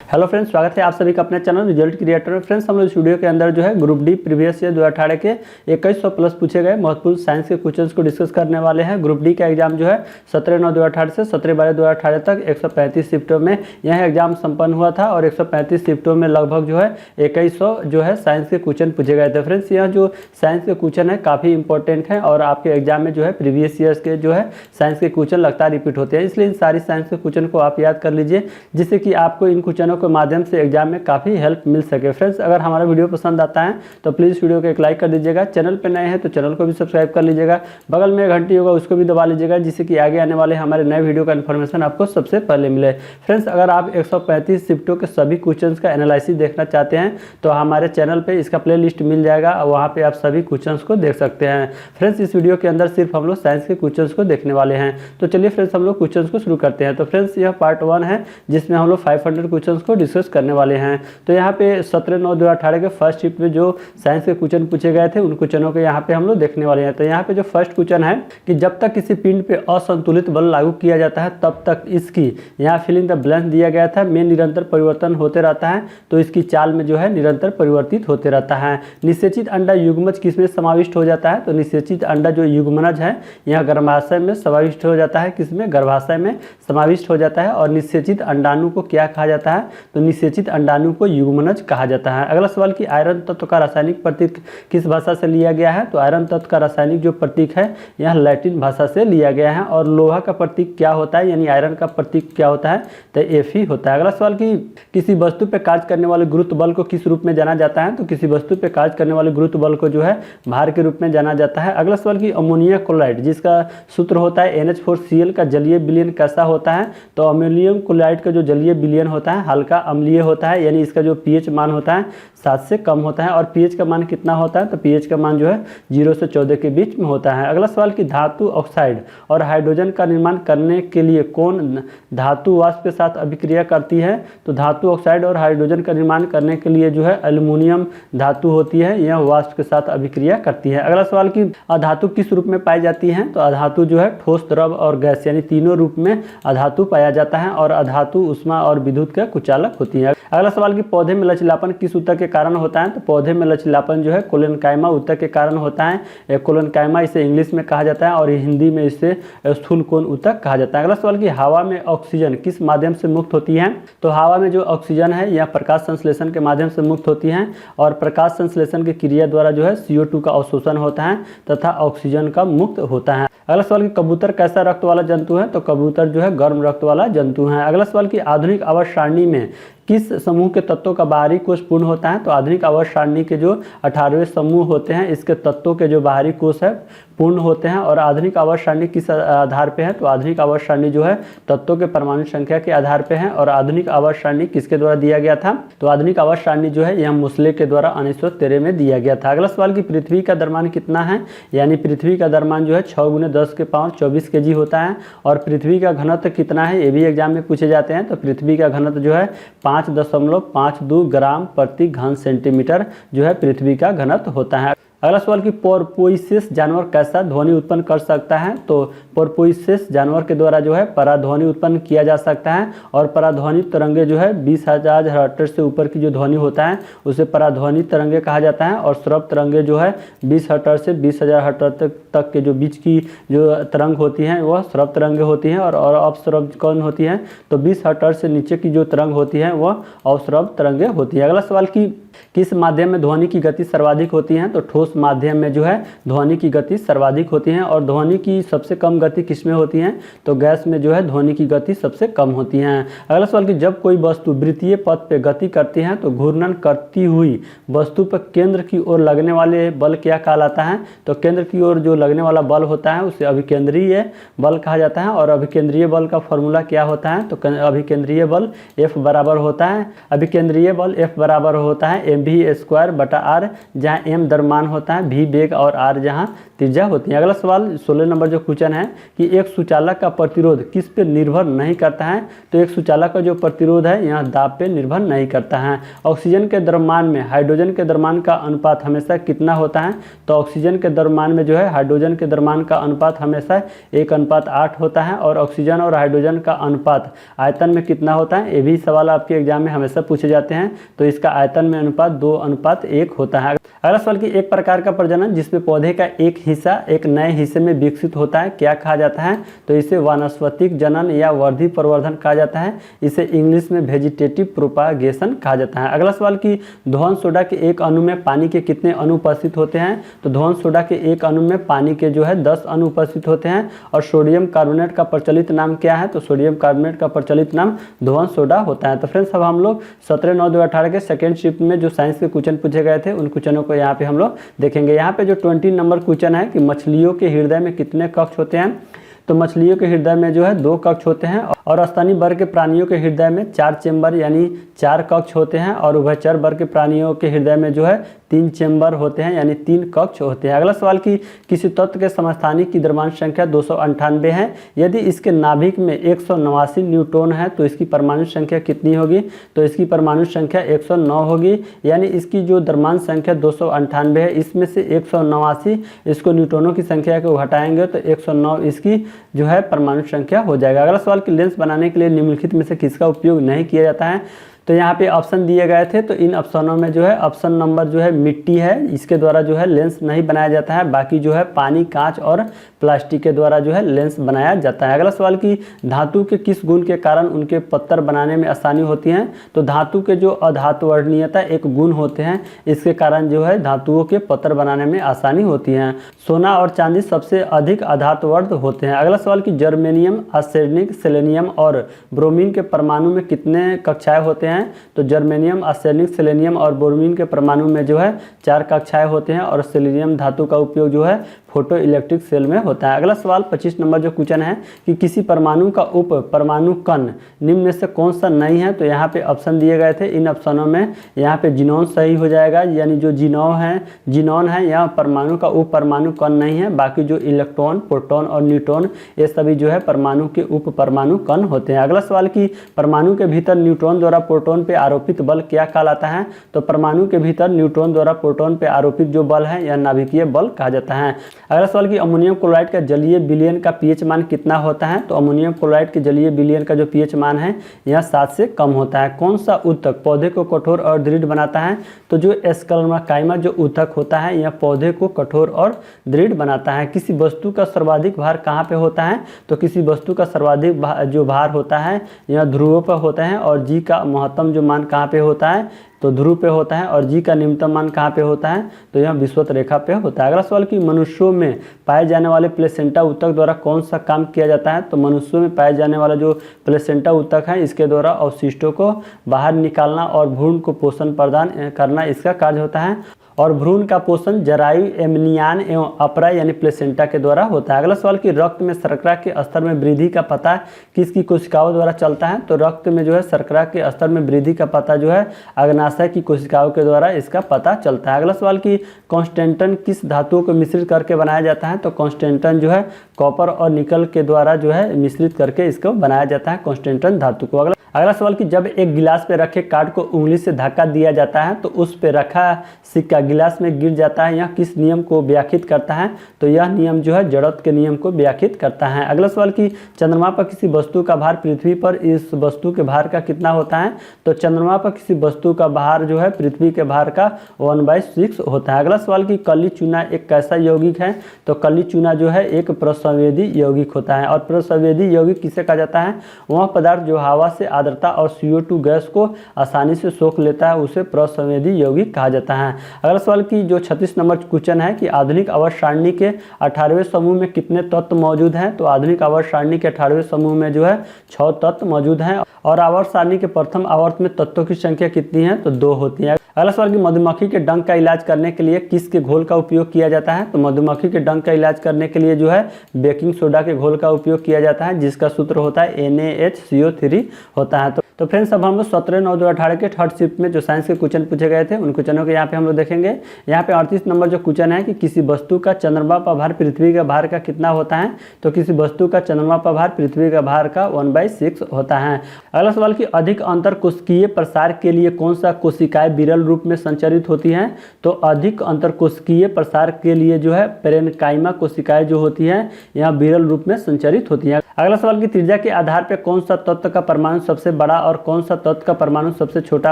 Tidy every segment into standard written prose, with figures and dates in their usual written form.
Hello friends, स्वागत है आप सभी का अपने चैनल रिजल्ट क्रिएटर में। फ्रेंड्स, हम लोग इस वीडियो के अंदर जो है ग्रुप डी प्रीवियस ईयर 2018 के 2100 प्लस पूछे गए महत्वपूर्ण साइंस के क्वेश्चंस को डिस्कस करने वाले हैं। ग्रुप डी का एग्जाम जो है 17/9/2018 से 17/12/2018 तक 135 शिफ्टों में यह एग्जाम संपन्न हुआ था और 135 शिफ्टों में लगभग जो है 2100 जो है साइंस के क्वेश्चन पूछे गए थे। फ्रेंड्स, यह जो साइंस के क्वेश्चन है काफ़ी इंपॉर्टेंट है और आपके एग्जाम में जो है प्रीवियस ईयर्स के जो है साइंस के क्वेश्चन लगातार रिपीट होते हैं, इसलिए इन सारी साइंस के क्वेश्चन को आप याद कर लीजिए जिससे कि आपको इन क्वेश्चनों के माध्यम से एग्जाम में काफ़ी हेल्प मिल सके। फ्रेंड्स, अगर हमारा वीडियो पसंद आता है तो प्लीज़ वीडियो को एक लाइक कर दीजिएगा। चैनल पर नए हैं तो चैनल को भी सब्सक्राइब कर लीजिएगा। बगल में घंटी होगा उसको भी दबा लीजिएगा जिससे कि आगे आने वाले हमारे नए वीडियो का इन्फॉर्मेशन आपको सबसे पहले मिले। फ्रेंड्स, अगर आप 135 शिफ्टों के सभी क्वेश्चन का एनालिसिस देखना चाहते हैं तो हमारे चैनल पर इसका प्ले लिस्ट मिल जाएगा और वहाँ पर आप सभी क्वेश्चन को देख सकते हैं। फ्रेंड्स, इस वीडियो के अंदर सिर्फ हम लोग साइंस के क्वेश्चन को देखने वाले हैं। तो चलिए फ्रेंड्स, हम लोग क्वेश्चन को शुरू करते हैं। तो फ्रेंड्स, यह पार्ट 1 है जिसमें हम लोग 500 क्वेश्चन को डिस्कस करने वाले हैं। तो यहाँ पे 17/9/2018 के फर्स्ट शिफ्ट में जो साइंस के क्वेश्चन पूछे गए थे उन क्वेश्चनों को यहाँ पे हम लोग देखने वाले हैं। तो यहाँ पे जो फर्स्ट क्वेश्चन है कि जब तक किसी पिंड पे असंतुलित बल लागू किया जाता है तब तक इसकी, यहाँ फिलिंग द ब्लैंक दिया गया था, में निरंतर परिवर्तन होते रहता है तो इसकी चाल में जो है निरंतर परिवर्तित होते रहता है। निषेचित अंडा युग्मज किसमें समाविष्ट हो जाता है? तो निषेचित अंडा जो युग्मनज है यह गर्भाशय में समाविष्ट हो जाता है। किसमें? गर्भाशय में समाविष्ट हो जाता है। और निषेचित अंडाणु को क्या कहा जाता है? तो निषेचित अंडाणु को युग्मनज कहा जाता है। अगला सवाल कि आयरन तत्व का रासायनिक प्रतीक किस भाषा से लिया गया है? तो आयरन तत्व का रासायनिक जो प्रतीक है यह लैटिन भाषा से लिया गया है। और लोहा का प्रतीक क्या होता है, यानी आयरन का प्रतीक क्या होता है? तो Fe होता है। अगला सवाल कि किसी वस्तु पर कार्य करने वाले गुरुत्व बल को किस रूप में जाना जाता है? तो किसी वस्तु पर कार्य करने वाले गुरुत्व बल को जो है भार के रूप में जाना जाता है। अगला सवाल कि अमोनिया क्लोराइड जिसका सूत्र होता है NH4Cl का जलीय विलयन कैसा होता है? तो अमोनियम क्लोराइड का जो जलीय विलयन होता है हल्का अम्लीय होता है, यानी इसका जो pH मान होता है 7 से कम होता है। और pH का मान कितना होता है? तो pH का मान जो है 0 से 14 के बीच में होता है। अगला सवाल कि धातु ऑक्साइड और हाइड्रोजन का निर्माण करने के लिए कौन धातु वाष्प के साथ अभिक्रिया करती है? तो धातु ऑक्साइड और हाइड्रोजन का निर्माण करने के लिए जो है एल्युमिनियम धातु होती है, यह वाष्प के साथ अभिक्रिया करती है। अगला सवाल कि अधातु किस रूप में पाई जाती है? तो अधातु जो है ठोस, द्रव और गैस यानी तीनों रूप में अधातु पाया जाता है। और अधातु उष्मा और विद्युत का कुचालक होती है। अगला सवाल कि पौधे में लचीलापन किस ऊतक के कारण होता है? तो पौधे में लचीलापन जो है कोलेनकाइमा ऊतक के कारण होता है। कोलेनकाइमा इसे इंग्लिश में कहा जाता है और हिंदी में इसे स्थूल कोण ऊतक कहा जाता है। अगला सवाल कि हवा में ऑक्सीजन किस माध्यम से मुक्त होती है? तो हवा में जो ऑक्सीजन है यह प्रकाश संश्लेषण के माध्यम से मुक्त होती है और प्रकाश संश्लेषण की क्रिया द्वारा जो है CO2 का अवशोषण होता है तथा ऑक्सीजन का मुक्त होता है। अगला सवाल कि कबूतर कैसा रक्त वाला जंतु है? तो कबूतर जो है गर्म रक्त वाला जंतु है। अगला सवाल कि आधुनिक आवर्त सारणी में किस समूह के तत्वों का बाहरी कोश पूर्ण होता है? तो आधुनिक आवर्त सारणी के जो 18वें समूह होते हैं इसके तत्वों के जो बाहरी कोश है पूर्ण होते हैं। और आधुनिक आवर्त सारणी किस आधार पे है? तो आधुनिक आवर्त सारणी जो है तत्वों के परमाणु संख्या के आधार पे है। और आधुनिक आवर्त सारणी किसके द्वारा दिया गया था? तो आधुनिक आवर्त सारणी जो है यह मुसले के द्वारा 1913 में दिया गया था। अगला सवाल कि पृथ्वी का द्रव्यमान कितना है? यानी पृथ्वी का द्रव्यमान जो है 6 × 10 के पावर 24 kg होता है। और पृथ्वी का घनत्व कितना है? ये भी एग्जाम में पूछे जाते हैं। तो पृथ्वी का घनत्व जो है 5.52 ग्राम प्रति घन सेंटीमीटर जो है पृथ्वी का घनत्व होता है। अगला सवाल कि पोरपोइसेस जानवर कैसा ध्वनि उत्पन्न कर सकता है? तो पोरपोइसेस जानवर के द्वारा जो है पराध्वनि उत्पन्न किया जा सकता है। और पराध्वनि तरंगे जो है 20,000 हर्ट्ज से ऊपर की जो ध्वनि होता है उसे पराध्वनि तरंगे कहा जाता है। और श्रव्य तरंगे जो है 20 हर्ट्ज से 20,000 हर्ट्ज तक के जो बीच की जो तरंग होती हैं वह श्रव्य तरंगे होती हैं। और अपश्रव्य कौन होती हैं? तो 20 हर्ट्ज से नीचे की जो तरंग होती है वह अवश्रव्य तरंगे होती है। अगला सवाल कि किस माध्यम में ध्वनि की गति सर्वाधिक होती है? तो ठोस माध्यम में जो है ध्वनि की गति सर्वाधिक होती है। और ध्वनि की सबसे कम गति किसमें होती है? तो गैस में जो है ध्वनि की गति सबसे कम होती है। अगला सवाल कि जब कोई वस्तु वृत्तीय पथ पे गति करती है तो घूर्णन करती हुई वस्तु पर केंद्र की ओर लगने वाले बल क्या कहलाता है? तो केंद्र की ओर जो लगने वाला बल होता है उसे अभिकेंद्रीय बल कहा जाता है। और अभिकेंद्रीय बल का फॉर्मूला क्या होता है? तो अभिकेंद्रीय बल F बराबर होता है, अभिकेंद्रीय बल F बराबर होता है mv² बटा आर, जहाँ m द्रव्यमान होता है, v वेग और r जहाँ त्रिज्या होती है। अगला सवाल 16 नंबर जो क्वेश्चन है कि एक सुचालक का प्रतिरोध किस पे निर्भर नहीं करता है, तो एक सुचालक का जो प्रतिरोध है यहाँ दाब पे निर्भर नहीं करता है। ऑक्सीजन के द्रव्यमान में हाइड्रोजन के द्रव्यमान का अनुपात हमेशा कितना होता है, तो ऑक्सीजन के द्रव्यमान में जो है हाइड्रोजन के द्रव्यमान का अनुपात हमेशा 1:8 होता है, और ऑक्सीजन और हाइड्रोजन का अनुपात आयतन में कितना होता है, ये भी सवाल आपके एग्जाम में हमेशा पूछे जाते हैं, तो इसका आयतन में अनुपात 2:1 होता है। अगला सवाल कि एक प्रकार का प्रजनन जिसमें पौधे का एक हिस्सा एक नए हिस्से में विकसित होता है क्या कहा जाता है, तो इसे वानस्पतिक जनन या वर्धी प्रवर्धन कहा जाता है, इसे इंग्लिश में वेजिटेटिव प्रोपागेशन कहा जाता है। अगला सवाल कि धोवन सोडा के एक अणु में पानी के कितने अणु उपस्थित होते हैं, तो धोवन सोडा के एक अणु में पानी के जो है 10 अणु उपस्थित होते हैं, और सोडियम कार्बोनेट का प्रचलित नाम क्या है, तो सोडियम कार्बोनेट का प्रचलित नाम धोवन सोडा होता है। तो फ्रेंड्स अब हम लोग 17/9/2018 के सेकेंड शिफ्ट में जो साइंस के क्वेश्चन पूछे गए थे उन क्वेश्चनों को यहाँ पे हम लोग देखेंगे। यहाँ पे जो 20 नंबर क्वेश्चन है कि मछलियों के हृदय में कितने कक्ष होते हैं, तो मछलियों के हृदय में जो है 2 कक्ष होते हैं, और स्तनी वर्ग के प्राणियों के हृदय में 4 चेंबर यानी 4 कक्ष होते हैं, और उभयचर वर्ग के प्राणियों के हृदय में जो है 3 चेंबर होते हैं यानी 3 कक्ष होते हैं। अगला सवाल कि किसी तत्व के समस्थानिक की द्रव्यमान संख्या 298 है, यदि इसके नाभिक में 189 न्यूट्रॉन है तो इसकी परमाणु संख्या कितनी होगी, तो इसकी परमाणु संख्या 109 होगी, यानी इसकी जो द्रव्यमान संख्या 298 है इसमें से 189 इसको न्यूट्रॉनों की संख्या को घटाएंगे तो 109 इसकी जो है परमाणु संख्या हो जाएगा। अगला सवाल कि लेंस बनाने के लिए निम्नलिखित में से किसका उपयोग नहीं किया जाता है, तो यहाँ पे ऑप्शन दिए गए थे, तो इन ऑप्शनों में जो है ऑप्शन नंबर जो है मिट्टी है, इसके द्वारा जो है लेंस नहीं बनाया जाता है, बाकी जो है पानी, कांच और प्लास्टिक के द्वारा जो है लेंस बनाया जाता है। अगला सवाल कि धातु के किस गुण के कारण उनके पत्थर बनाने में आसानी होती है, तो धातु के जो अधातुवर्णीयता एक गुण होते हैं, इसके कारण जो है धातुओं के पत्थर बनाने में आसानी होती है। सोना और चांदी सबसे अधिक अधातुवर्ध होते हैं। अगला सवाल कि जर्मेनियम, आर्सेनिक, सेलेनियम और ब्रोमीन के परमाणु में कितने कक्षाएं होते हैं, तो जर्मेनियम, आर्सेनिक, सेलेनियम और ब्रोमीन के परमाणु में जो है 4 कक्षाएं होते हैं, और सेलेनियम धातु का उपयोग जो है फोटो इलेक्ट्रिक सेल में होता है। अगला सवाल 25 नंबर जो क्वेश्चन है कि किसी परमाणु का उप परमाणु कण निम्न में से कौन सा नहीं है, तो यहाँ पे ऑप्शन दिए गए थे, इन ऑप्शनों में यहाँ पे जीनोन सही हो जाएगा, यानी जो जीनोन है यहाँ परमाणु का उप परमाणु कण नहीं है, बाकी जो इलेक्ट्रॉन, प्रोटॉन और न्यूट्रॉन ये सभी जो है परमाणु के उप परमाणु कण होते हैं। अगला सवाल कि परमाणु के भीतर न्यूट्रॉन द्वारा प्रोटॉन पे आरोपित बल क्या कहलाता है, तो परमाणु के भीतर न्यूट्रॉन द्वारा प्रोटॉन पे आरोपित जो बल है यह नाभिकीय बल कहा जाता है। अगला सवाल कि अमोनियम क्लोराइड का जलीय विलयन का पीएच मान कितना होता है, तो अमोनियम क्लोराइड के जलीय विलयन का जो पीएच मान है यह 7 से कम होता है। कौन सा ऊतक पौधे को कठोर और दृढ़ बनाता है, तो जो एस्कर्माकाइमा जो ऊतक होता है यह पौधे को कठोर और दृढ़ बनाता है। किसी वस्तु का सर्वाधिक भार कहाँ पे होता है, तो किसी वस्तु का सर्वाधिक जो भार होता है यह ध्रुवों पर होता है, और जी का महत्तम जो मान कहाँ पे होता है, तो ध्रुव पे होता है, और जी का न्यूनतम मान कहाँ पे होता है, तो यह विषुवत रेखा पे होता है। अगला सवाल कि मनुष्यों में पाए जाने वाले प्लेसेंटा ऊतक द्वारा कौन सा काम किया जाता है, तो मनुष्यों में पाए जाने वाला जो प्लेसेंटा ऊतक है इसके द्वारा अवशिष्टों को बाहर निकालना और भ्रूण को पोषण प्रदान करना इसका कार्य होता है, और भ्रूण का पोषण जरायु, एमनियान एवं अपरा यानी प्लेसेंटा के द्वारा होता है। अगला सवाल कि रक्त में शर्करा के स्तर में वृद्धि का पता किसकी कोशिकाओं द्वारा चलता है, तो रक्त में जो है शर्करा के स्तर में वृद्धि का पता जो है अग्नाशय की कोशिकाओं के द्वारा इसका पता चलता है। अगला सवाल कि कांस्टेंटन किस धातुओं को मिश्रित करके बनाया जाता है, तो कांस्टेंटन जो है कॉपर और निकल के द्वारा जो है मिश्रित करके इसको बनाया जाता है कांस्टेंटन धातु को। अगला सवाल कि जब एक गिलास पे रखे कार्ड को उंगली से धक्का दिया जाता है तो उस पे रखा सिक्का गिलास में गिर जाता है, यह किस नियम को व्याख्यात करता है, तो यह नियम जो है जड़त्व के नियम को व्याख्यात करता है। अगला सवाल कि चंद्रमा पर किसी वस्तु का भार पृथ्वी पर इस वस्तु के भार का कितना होता है, तो चंद्रमा पर किसी वस्तु का भार जो है पृथ्वी के भार का 1/6 होता है। अगला सवाल कि कली चूना एक कैसा यौगिक है, तो कली चूना जो है एक प्रसंवेदी यौगिक होता है, और प्रसंवेदी यौगिक किसे कहा जाता है, वह पदार्थ जो हवा से आर्द्रता और CO2 गैस को आसानी से सोख लेता है उसे प्रसंवेदी यौगिक कहा जाता है। अगला सवाल कि जो 36 नंबर क्वेश्चन है कि आधुनिक आवर्त सारणी के 18वें समूह में कितने तत्व मौजूद हैं, तो आधुनिक आवर्त सारणी के 18वें समूह में जो है 6 तत्व मौजूद हैं, और आवर्त सारणी के प्रथम आवर्त में तत्वों की संख्या कितनी है, तो 2 होती है। अगला सवाल कि मधुमक्खी के डंक का इलाज करने के लिए किसके घोल का उपयोग किया जाता है, तो मधुमक्खी के डंक का इलाज करने के लिए जो है बेकिंग सोडा के घोल का उपयोग किया जाता है, जिसका सूत्र होता है NaHCO3 होता है। तो फ्रेंड्स अब हम लोग 17/9/2018 के थर्ड शिफ्ट में जो साइंस के क्वेश्चन पूछे गए थे उन क्वेश्चनों को यहाँ पे हम लोग देखेंगे। यहाँ पे 38 नंबर जो क्वेश्चन है कि किसी वस्तु का चंद्रमा पर भार पृथ्वी के भार का कितना होता है, तो किसी वस्तु का चंद्रमा पर भार पृथ्वी के भार का 1/6 होता है। अगला सवाल कि अधिक अंतर कोशिकीय प्रसार के लिए कौन सा कोशिकाएं विरल रूप में संचरित होती हैं, तो अधिक अंतर कोशिकीय प्रसार के लिए जो है पेरेनकाइमा कोशिकाएं जो होती हैं यहाँ विरल रूप में संचरित होती हैं। अगला सवाल की त्रिज्या के आधार पर कौन सा तत्व का परमाणु सबसे बड़ा और कौन सा तत्व का परमाणु सबसे छोटा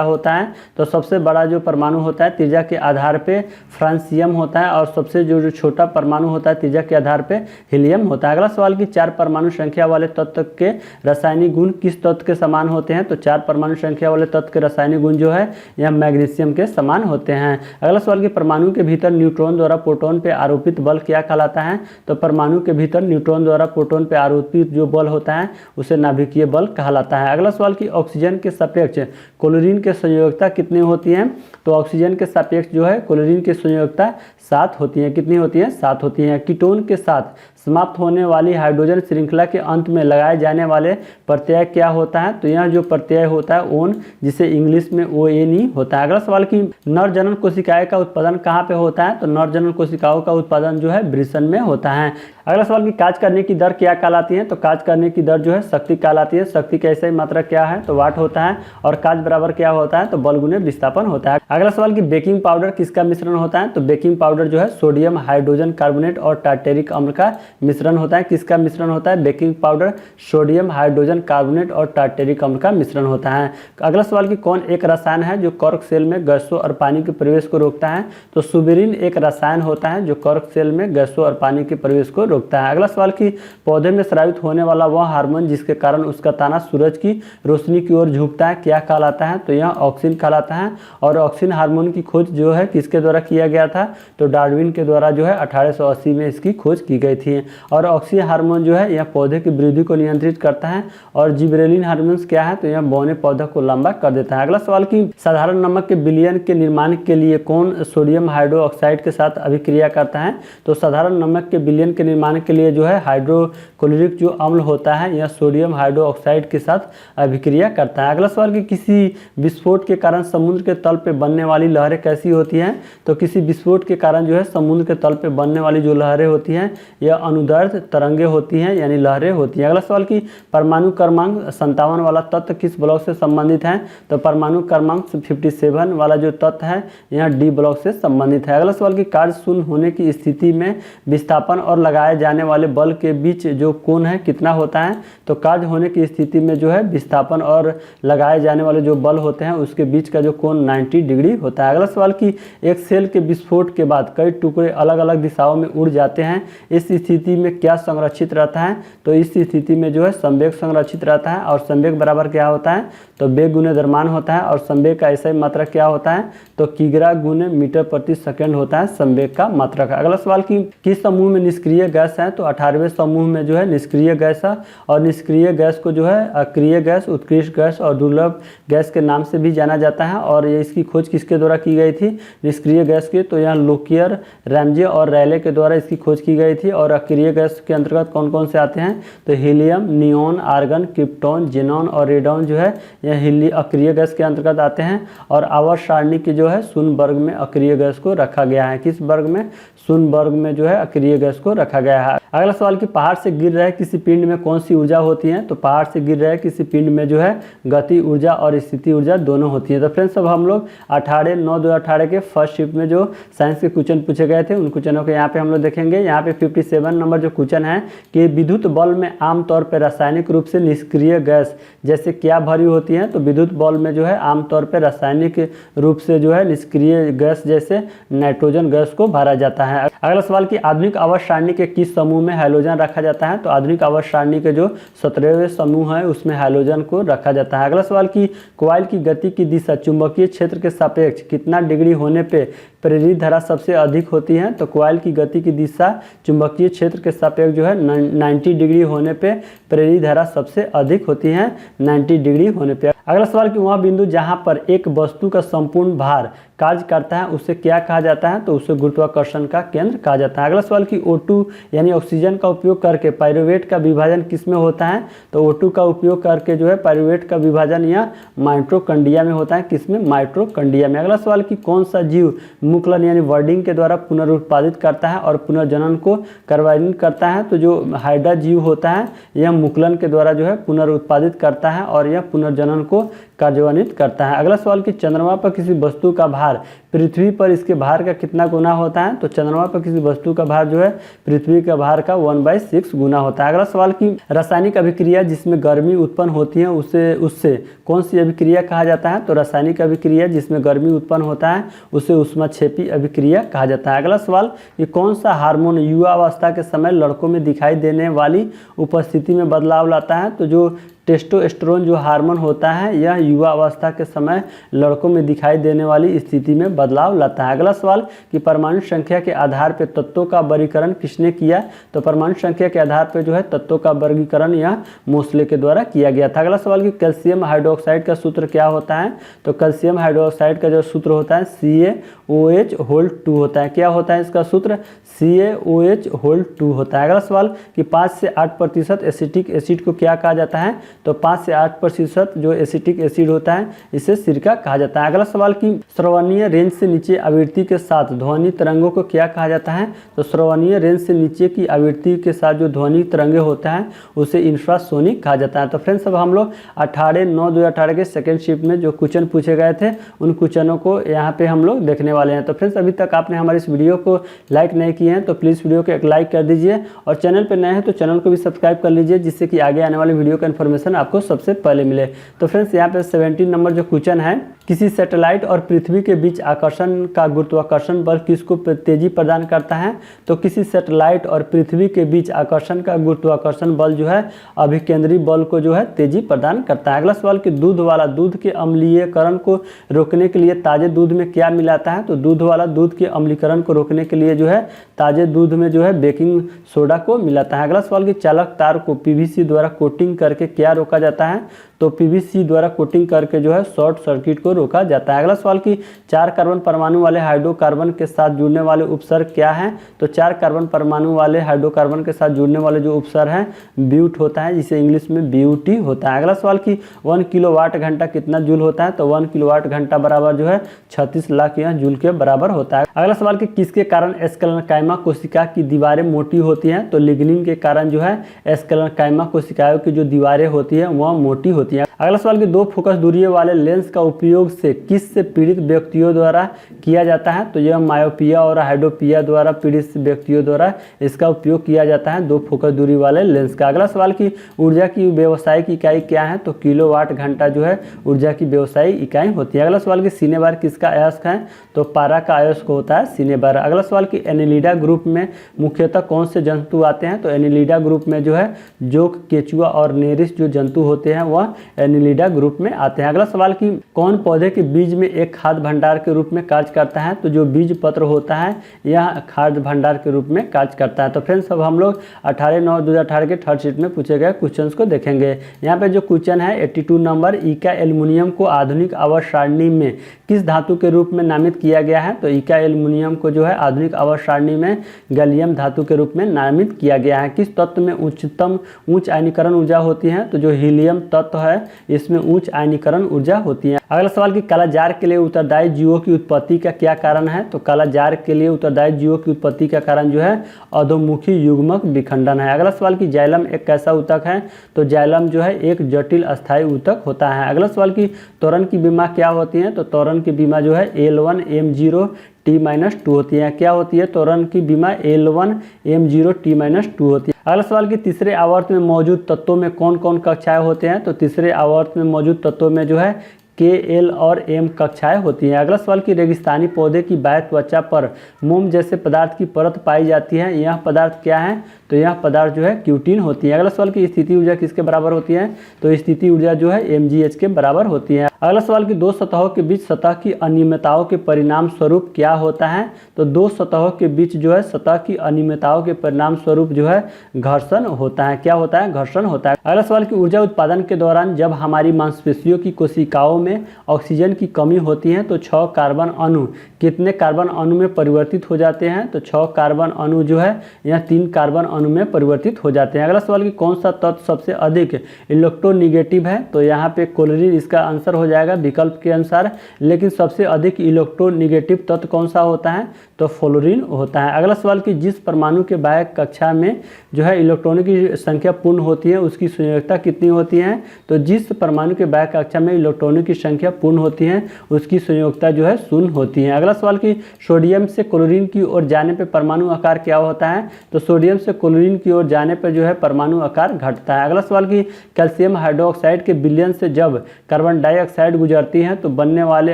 होता है, तो सबसे बड़ा जो परमाणु होता है त्रिज्या के आधार पे फ्रांसियम होता है और सबसे जो छोटा परमाणु होता है त्रिज्या के आधार पे हीलियम होता है। अगला सवाल की 4 परमाणु संख्या वाले तत्व के रासायनिक गुण किस तत्व के समान होते हैं, तो 4 परमाणु संख्या वाले तत्व के रासायनिक गुण जो है यह मैग्नीशियम के समान होते हैं। अगला सवाल की परमाणु के भीतर न्यूट्रॉन द्वारा प्रोटॉन पे आरोपित बल क्या कहलाता है, तो परमाणु के भीतर न्यूट्रॉन द्वारा प्रोटॉन पे आरोपित जो बल होता है उसे नाभिकीय बल कहलाता है। अगला सवाल की ऑक्सीजन के सापेक्ष क्लोरीन के संयोजकता कितनी होती है, तो ऑक्सीजन के सापेक्ष जो है क्लोरीन की संयोजकता 7 होती है। कितनी होती है, 7 होती है। कीटोन के साथ समाप्त होने वाली हाइड्रोजन श्रृंखला के अंत में लगाए जाने वाले प्रत्यय क्या होता है, तो यह जो प्रत्यय होता है ओन, जिसे इंग्लिश में ONE होता है। अगला सवाल कि नर जनन कोशिकाएं का उत्पादन कहाँ पे होता है, तो नर जनन कोशिकाओं का उत्पादन जो है वृषण में होता है। अगला सवाल कि कार्य करने की दर क्या कहलाती है, तो कार्य करने की दर जो है शक्ति कहलाती है। शक्ति का ऐसा ही मात्रा क्या है, तो वाट होता है और कार्य बराबर क्या होता है, तो बल गुने विस्थापन होता है। अगला सवाल कि बेकिंग पाउडर किसका मिश्रण होता है, तो बेकिंग पाउडर जो है सोडियम हाइड्रोजन कार्बोनेट और टार्टेरिक अम्ल का मिश्रण होता है। किसका मिश्रण होता है, baking powder sodium hydrogen carbonate और टार्टेरिक अम्ल का मिश्रण होता है। अगला सवाल कि कौन एक रसायन है जो कॉर्क सेल में गैसों और पानी के प्रवेश को रोकता है, तो सुबेरिन एक रसायन होता है जो कॉर्क सेल में गैसों और पानी के प्रवेश को रोकता है। अगला सवाल कि पौधे में स्रावित होने वाला वह हार्मोन जिसके कारण उसका तना सूरज की रोशनी की ओर झुकता है क्या कहलाता है, तो यह ऑक्सिन कहलाता है। और ऑक्सिन हार्मोन की खोज जो है किसके द्वारा किया गया था, तो डार्विन के द्वारा जो है 1880 में इसकी खोज की गई थी। और ऑक्सिन हार्मोन जो है यह पौधे की वृद्धि को नियंत्रित करता है। और जिबरेलिन हार्मोन क्या है, तो यह बौने पौधे को लंबा कर देता है। अगला सवाल कि साधारण नमक के विलयन के निर्माण के लिए कौन सोडियम हाइड्रोक्साइड के साथ अभिक्रिया करता है, तो साधारण नमक के विलयन के निर्माण के लिए जो है हाइड्रोक्लोरिक जो अम्ल होता है यह सोडियम हाइड्रोक्साइड के साथ अभिक्रिया करता है। अगला सवाल कि किसी विस्फोट के कारण समुद्र के तल पे बनने वाली लहरें कैसी होती हैं, तो किसी विस्फोट के कारण जो है समुद्र के तल पे बनने वाली जो लहरें होती हैं यह अनुदैर्ध्य तरंगे होती हैं, यानी लहरें होती हैं। अगला सवाल कि परमाणु क्रमांक 57 वाला तत्व किस ब्लॉक से संबंधित है, तो परमाणु क्रमांक 57 वाला जो तत्व है यह D ब्लॉक से संबंधित है। अगला सवाल कि कार्य शून्य होने की स्थिति में विस्थापन और लगाए जाने वाले बल के बीच जो कोण है कितना होता है, तो कार्य होने की स्थिति में जो है विस्थापन और लगाए जाने वाले जो बल होते हैं उसके बीच का जो कोण 90 डिग्री होता है। अगला सवाल कि एक सेल के विस्फोट के बाद कई टुकड़े अलग अलग दिशाओं में उड़ जाते हैं, इस स्थिति में क्या संरक्षित रहता है, तो इस स्थिति में जो है संवेग संरक्षित रहता है। और संवेग बराबर क्या होता है, तो वेग गुने द्रव्यमान होता है। और संवेग का ऐसा ही मात्रा क्या होता है, तो किग्रा गुने मीटर प्रति सेकंड होता है संवेग का मात्रा का। अगला सवाल कि किस समूह में निष्क्रिय गैस है, तो 18वें समूह में जो है निष्क्रिय गैस है। और निष्क्रिय गैस को जो है अक्रिय गैस, उत्कृष्ट गैस और दुर्लभ गैस के नाम से भी जाना जाता है। और ये इसकी खोज किसके द्वारा की गई थी, निष्क्रिय गैस की, तो यहाँ लोकियर, रैमजे और रैले के द्वारा इसकी खोज की गई थी। और अक्रिय गैस के अंतर्गत कौन कौन से आते हैं, तो helium, neon, argon, krypton, xenon और रेडॉन जो है यह अक्रिय गैस के अंतर्गत आते हैं। और आवर्त सारणी की जो है शून्य वर्ग में अक्रिय गैस को रखा गया है। किस वर्ग में, शून्य वर्ग में जो है अक्रिय गैस को रखा गया है। अगला सवाल कि पहाड़ से गिर रहे किसी पिंड में कौन सी ऊर्जा होती है, तो पहाड़ से गिर रहे किसी पिंड में जो है गति ऊर्जा और स्थिति ऊर्जा दोनों होती है। तो फ्रेंड्स अब हम लोग 18/9/2018 के फर्स्ट शिफ्ट में जो साइंस के क्वेश्चन पूछे गए थे उन क्वेश्चनों को यहाँ पे हम लोग देखेंगे। यहाँ पे 57 नंबर जो क्वेश्चन है कि विद्युत बल में आमतौर पर रासायनिक रूप से निष्क्रिय गैस जैसे क्या भरी होती है, तो विद्युत बल में जो है आमतौर पर रासायनिक रूप से जो है निष्क्रिय गैस जैसे नाइट्रोजन गैस को भरा जाता है। अगला सवाल कि आधुनिक आवर्त सारणी के किस समूह में हाइड्रोजन रखा जाता है, तो आधुनिक आवर्त सारणी के जो 17वें समूह है उसमें हाइड्रोजन को रखा जाता है। अगला सवाल कि कॉइल की गति की दिशा चुंबकीय क्षेत्र के सापेक्ष कितना डिग्री होने पे प्रेरित धारा सबसे अधिक होती है, तो कॉइल की गति की दिशा चुंबकीय क्षेत्र के सापेक्ष जो है 90 डिग्री होने पे प्रेरित धारा सबसे अधिक होती है 90 डिग्री होने पे। अगला सवाल कि वह बिंदु जहां पर एक वस्तु का संपूर्ण भार कार्य करता है उसे क्या कहा जाता है, तो उसे गुरुत्वाकर्षण का केंद्र कहा जाता है। अगला सवाल कि O2 यानी ऑक्सीजन का उपयोग करके पाइरूवेट का विभाजन किस में होता है, तो O2 का उपयोग करके जो है पाइरूवेट का विभाजन या माइटोकॉन्ड्रिया में होता है, किसमें, माइटोकॉन्ड्रिया में। अगला सवाल कि कौन सा जीव मुकुलन यानी वर्डिंग के द्वारा पुनरुत्पादित करता है और पुनर्जनन को कार्यान्वित करता है, तो जो हाइड्रा जीव होता है यह मुकुलन के द्वारा जो है पुनरुत्पादित करता है और यह पुनर्जनन को कार्यान्वित करता है। अगला सवाल कि चंद्रमा पर किसी वस्तु का भार पृथ्वी पर इसके भार का कितना गुना होता है, तो चंद्रमा पर किसी वस्तु का भार जो है पृथ्वी का भार का 1/6 गुना होता है। अगला सवाल कि रासायनिक अभिक्रिया जिसमें गर्मी उत्पन्न होती है उससे कौन सी अभिक्रिया कहा जाता है, तो रासायनिक अभिक्रिया जिसमें गर्मी उत्पन्न होता है उसे ऊष्माक्षेपी अभिक्रिया कहा जाता है। अगला सवाल कि कौन सा हार्मोन युवावस्था के समय लड़कों में दिखाई देने वाली उपस्थिति में बदलाव लाता है, तो जो टेस्टोस्टेरोन जो हार्मोन होता है यह युवा अवस्था के समय लड़कों में दिखाई देने वाली स्थिति में बदलाव लाता है। अगला सवाल कि परमाणु संख्या के आधार पर तत्वों का वर्गीकरण किसने किया, तो परमाणु संख्या के आधार पर जो है तत्वों का वर्गीकरण यह मोसले के द्वारा किया गया था। अगला सवाल कि कैल्शियम हाइड्रोक्साइड का सूत्र क्या होता है, तो कैल्शियम हाइड्रोक्साइड का जो सूत्र होता है CaOH2 होता है। क्या होता है इसका सूत्र, CaOH2 होता है। अगला सवाल कि 5 से 8% एसिटिक एसिड को क्या कहा जाता है, तो 5 से 8% जो एसिटिक एसिड होता है इसे सिरका कहा जाता है। अगला सवाल कि श्रवणीय रेंज से नीचे आवृत्ति के साथ ध्वनि तरंगों को क्या कहा जाता है, तो श्रवणीय रेंज से नीचे की आवृत्ति के साथ जो ध्वनि तरंगे होता है उसे इंफ्रासोनिक कहा जाता है। तो फ्रेंड्स अब हम लोग 18/9/2018 के सेकेंड शिफ्ट में जो क्वेश्चन पूछे गए थे उन क्वेश्चनों को यहाँ पे हम लोग देखने वाले हैं। तो फ्रेंड्स अभी तक आपने हमारे इस वीडियो को लाइक नहीं किए हैं तो प्लीज़ वीडियो को एक लाइक कर दीजिए और चैनल पर नए हैं तो चैनल को भी सब्सक्राइब कर लीजिए, जिससे कि आगे आने वाले वीडियो का इन्फॉर्मेशन आपको सबसे पहले मिले। तो फ्रेंड्स यहाँ पे 17 नंबर जो क्वेश्चन है, किसी सैटेलाइट और पृथ्वी के बीच आकर्षण का गुरुत्वाकर्षण बल किसको तेजी प्रदान करता है, तो किसी सैटेलाइट और पृथ्वी के बीच आकर्षण का गुरुत्वाकर्षण बल जो है अभिकेंद्री बल को जो है तेजी प्रदान करता है। अगला सवाल कि दूध वाला दूध के अम्लीयकरण को रोकने के लिए ताजे दूध में क्या मिलाता है, तो दूध वाला दूध के अम्लीकरण को रोकने के लिए जो है ताजे दूध में जो है बेकिंग सोडा को मिलाता है। अगला सवाल कि चालक तार को PVC द्वारा कोटिंग करके क्या रोका जाता है, तो PVC द्वारा कोटिंग करके जो है शॉर्ट सर्किट को रोका जाता है। अगला सवाल कि 4 कार्बन परमाणु वाले हाइड्रोकार्बन के साथ जुड़ने वाले उपसर्ग क्या है, तो 4 कार्बन परमाणु वाले हाइड्रोकार्बन के साथ जुड़ने वाले जो उपसर्ग है ब्यूट होता है, जिसे इंग्लिश में ब्यूटी होता है। अगला सवाल कि 1 किलोवाट घंटा कितना जूल होता है, तो 1 किलोवाट घंटा बराबर जो है 36 लाख यह जूल के बराबर होता है। अगला सवाल कि किसके कारण एस्केलेनकाइमा कोशिका की दीवारें मोटी होती हैं, तो लिग्निन के कारण जो है एस्केलेनकाइमा कोशिकाओं की जो दीवारें होती है वह मोटी होती है। अगला सवाल कि 2 फोकस दूरी वाले लेंस का उपयोग से किस से पीड़ित व्यक्तियों द्वारा किया जाता है, तो यह मायोपिया और हाइड्रोपिया द्वारा पीड़ित व्यक्तियों द्वारा इसका उपयोग किया जाता है 2 फोकस दूरी वाले लेंस का। अगला सवाल कि ऊर्जा की व्यावसायिक इकाई क्या है, तो किलोवाट घंटा जो है ऊर्जा की व्यावसायिक इकाई होती है। अगला सवाल कि सिनेबार किसका अयस्क है, तो पारा का अयस्क होता है सिनेबार। अगला सवाल कि एनिलिडा ग्रुप में मुख्यतः कौन से जंतु आते हैं, तो एनिलिडा ग्रुप में जो है जोक, केचुआ और नेरिस जो जंतु होते हैं वह एनिलिडा ग्रुप में आते हैं। अगला सवाल कि कौन पौधे के बीज में एक खाद्य भंडार के रूप में कार्य करता है, तो जो बीज पत्र होता है यह खाद्य भंडार के रूप में कार्य करता है। तो फ्रेंड्स अब हम लोग 18/9/2018 के थर्ड शीट में पूछे गए क्वेश्चंस को देखेंगे। यहाँ पे जो क्वेश्चन है 82 नंबर, इका एल्युमिनियम को आधुनिक आवर्त सारणी में किस धातु के रूप में नामित किया गया है, तो इका एल्युमिनियम को जो है आधुनिक आवर्त सारणी में गैलियम धातु के रूप में नामित किया गया है। किस तत्व में उच्च आयनीकरण ऊर्जा होती है, तो जो हीलियम तत्व है इसमें उच्च आयनीकरण ऊर्जा होती है। अगला सवाल कि कालाजार के लिए उत्तरदायी जीवों की उत्पत्ति का क्या कारण है, तो कालाजार के लिए उत्तरदायी जीवों की उत्पत्ति का कारण जो है अधोमुखी युग्मक विखंडन है। अगला सवाल कि जाइलम एक कैसा ऊतक है, तो जाइलम जो है एक जटिल अस्थायी ऊतक होता है। अगला सवाल कि त्वरण की बीमा क्या होती है, तो त्वरण की बीमा जो है L1M0T-2 होती है। क्या होती है त्वरण की बीमा L1M0T-2 होती है। अगला सवाल कि तीसरे आवर्त में मौजूद तत्वों में कौन कौन कक्षाएं होते हैं, तो तीसरे आवर्त में मौजूद तत्वों में जो है KL और M कक्षाएं होती हैं। अगला सवाल कि रेगिस्तानी पौधे की बाह्य त्वचा पर मोम जैसे पदार्थ की परत पाई जाती है, यह पदार्थ क्या है? तो यह पदार्थ जो है क्यूटीन होती है। अगला सवाल की स्थिति ऊर्जा किसके बराबर होती है? तो स्थिति ऊर्जा जो है mgh के बराबर होती है। अगला सवाल कि दो सतहों के बीच सतह की अनियमितताओं के परिणाम स्वरूप क्या होता है? तो दो सतहों के बीच जो है सतह की अनियमितताओं के परिणाम स्वरूप जो है घर्षण होता है। क्या होता है? घर्षण होता है। अगला सवाल कि ऊर्जा उत्पादन के दौरान जब हमारी मांसपेशियों की कोशिकाओं में ऑक्सीजन की कमी होती है तो 6 कार्बन अणु कितने कार्बन अणु में परिवर्तित हो जाते हैं? तो 6 कार्बन अणु जो है यह 3 कार्बन अणु में परिवर्तित हो जाते हैं। अगला सवाल कि कौन सा तत्व सबसे अधिक इलेक्ट्रोनिगेटिव है? तो यहाँ पे क्लोरीन इसका आंसर हो जाएगा विकल्प के अनुसार। लेकिन सबसे अधिक इलेक्ट्रोनिगेटिव तत्व कौन सा होता है? तो फ्लोरीन होता है। अगला सवाल कि जिस परमाणु के बाह्य कक्षा में जो है इलेक्ट्रॉनों की संख्या पूर्ण होती है उसकी संयोजकता कितनी होती है? तो जिस परमाणु के बाह्य कक्षा में इलेक्ट्रॉनों की संख्या पूर्ण होती है उसकी संयोजकता जो है 0 होती है। अगला सवाल कि सोडियम से क्लोरीन की ओर जाने पर परमाणु आकार क्या होता है? तो सोडियम से क्लोरीन की ओर जाने पर जो है परमाणु आकार घटता है। अगला सवाल कि कैल्शियम हाइड्रोक्साइड के विलयन से जब कार्बन डाइऑक्साइड गुजरती है तो बनने वाले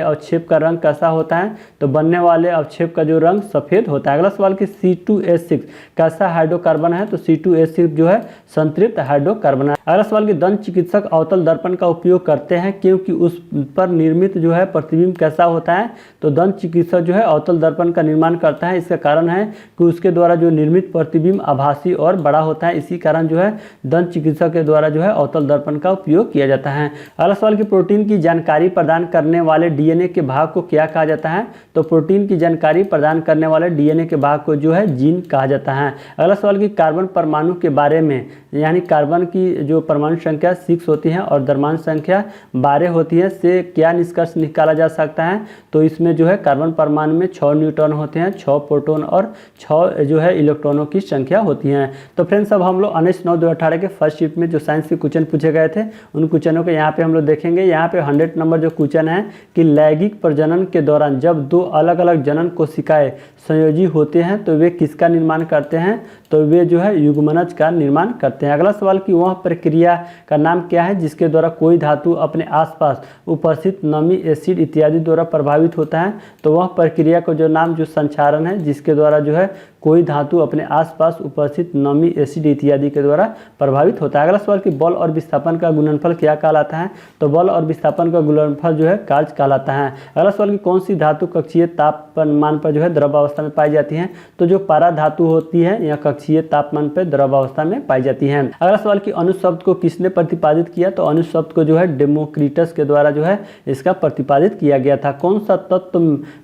अवक्षेप का रंग कैसा होता है? तो बनने वाले अवक्षेप का जो रंग सफेद होता है। अगला सवाल कि C2H6 कैसा हाइड्रोकार्बन है? तो C2H6 जो है संतृप्त हाइड्रोकार्बन है। अगला सवाल कि दंत चिकित्सक अवतल दर्पण का उपयोग करते हैं क्योंकि उस पर निर्मित जो है प्रतिबिंब कैसा होता है? तो दंत चिकित्सक जो है अवतल दर्पण का निर्माण करता है। इसका कारण है कि उसके द्वारा जो निर्मित प्रतिबिंब आभासी और बड़ा होता है, इसी कारण जो है दंत चिकित्सक के द्वारा जो है अवतल दर्पण का उपयोग किया जाता है। अगला सवाल कि प्रोटीन की जानकारी प्रदान करने वाले DNA के भाग को क्या कहा जाता है? तो प्रोटीन की जानकारी प्रदान करने वाले DNA के भाग को जो है जीन कहा जाता है। अगला सवाल कि कार्बन परमाणु के बारे में, यानी कार्बन की जो परमाणु संख्या 6 होती है और द्रव्यमान संख्या 12 होती है, से क्या निष्कर्ष निकाला जा सकता है? तो इसमें जो है कार्बन परमाणु में 6 न्यूट्रॉन होते हैं, 6 प्रोटॉन और 6 जो है इलेक्ट्रॉनों की संख्या होती है। तो फ्रेंड्स अब हम लोग 19/9/2018 के फर्स्ट शिफ्ट में जो साइंस के क्वेश्चन पूछे गए थे उन क्वेश्चनों को यहाँ पे हम लोग देखेंगे। यहाँ पे 100 नंबर जो क्वेश्चन है कि लैंगिक प्रजनन के दौरान जब 2 अलग अलग जनन कोशिकाएं संयोजी होते हैं तो वे किसका निर्माण करते हैं? तो वे जो है युग्मनज का निर्माण करते हैं। अगला सवाल कि वह प्रक्रिया का नाम क्या है जिसके द्वारा कोई धातु अपने आसपास उपस्थित नमी, एसिड इत्यादि द्वारा प्रभावित होता है? तो वह प्रक्रिया का जो नाम जो संचारण है जिसके द्वारा जो है कोई धातु अपने आसपास उपस्थित नमी, एसिड इत्यादि के द्वारा प्रभावित होता है। अगला सवाल कि बल और विस्थापन का गुणनफल क्या कहलाता है? तो बल और विस्थापन का गुणनफल जो है कार्य कहलाता है। अगला सवाल कि कौन सी धातु कक्षीय तापमान पर जो है द्रवावस्था में पाई जाती है? तो जो पारा धातु होती है यह कक्षीय तापमान पर द्रवावस्था में पाई जाती है। अगला सवाल कि अणु शब्द को किसने प्रतिपादित किया? तो अणु शब्द को जो है डेमोक्रिटस के द्वारा जो है इसका प्रतिपादित किया गया था। कौन सा तत्व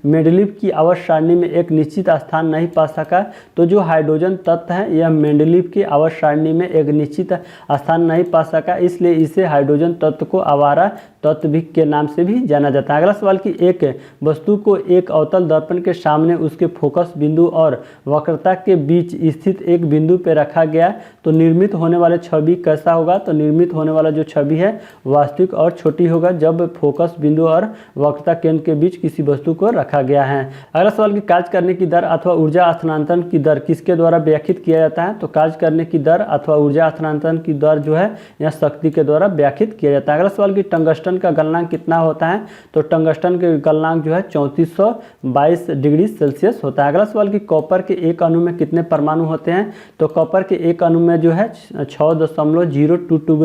मेंडलीव की आवर्त सारणी में एक निश्चित स्थान नहीं पा सका? तो जो हाइड्रोजन तत्व है यह मेंडलीव की आवर्त सारणी में एक निश्चित स्थान नहीं पा सका, इसलिए इसे हाइड्रोजन तत्व को आवारा तत्व भी के नाम से भी जाना जाता है। अगला सवाल कि एक वस्तु को एक अवतल दर्पण के सामने उसके फोकस बिंदु और वक्रता के बीच स्थित एक बिंदु पर रखा गया तो निर्मित होने वाले छवि कैसा होगा? तो निर्मित होने वाला जो छवि है वास्तविक और छोटी होगा जब फोकस बिंदु और वक्रता केंद्र के बीच किसी वस्तु को रखा गया है। अगला सवाल कि कार्य करने की दर अथवा ऊर्जा स्थानांतरण की दर किसके द्वारा व्याख्यित किया जाता है? तो कार्य करने की दर अथवा ऊर्जा स्थानांतरण की दर जो है यह शक्ति के द्वारा व्याख्यित किया जाता है। अगला सवाल कि टंगस्टन का गलनांक कितना होता है? तो टंगस्टन के गलनांक जो है 3422 डिग्री सेल्सियस होता है। अगला सवाल कि कॉपर के एक अणु में कितने परमाणु होते हैं? तो कॉपर के एक अणु में जो है 6.022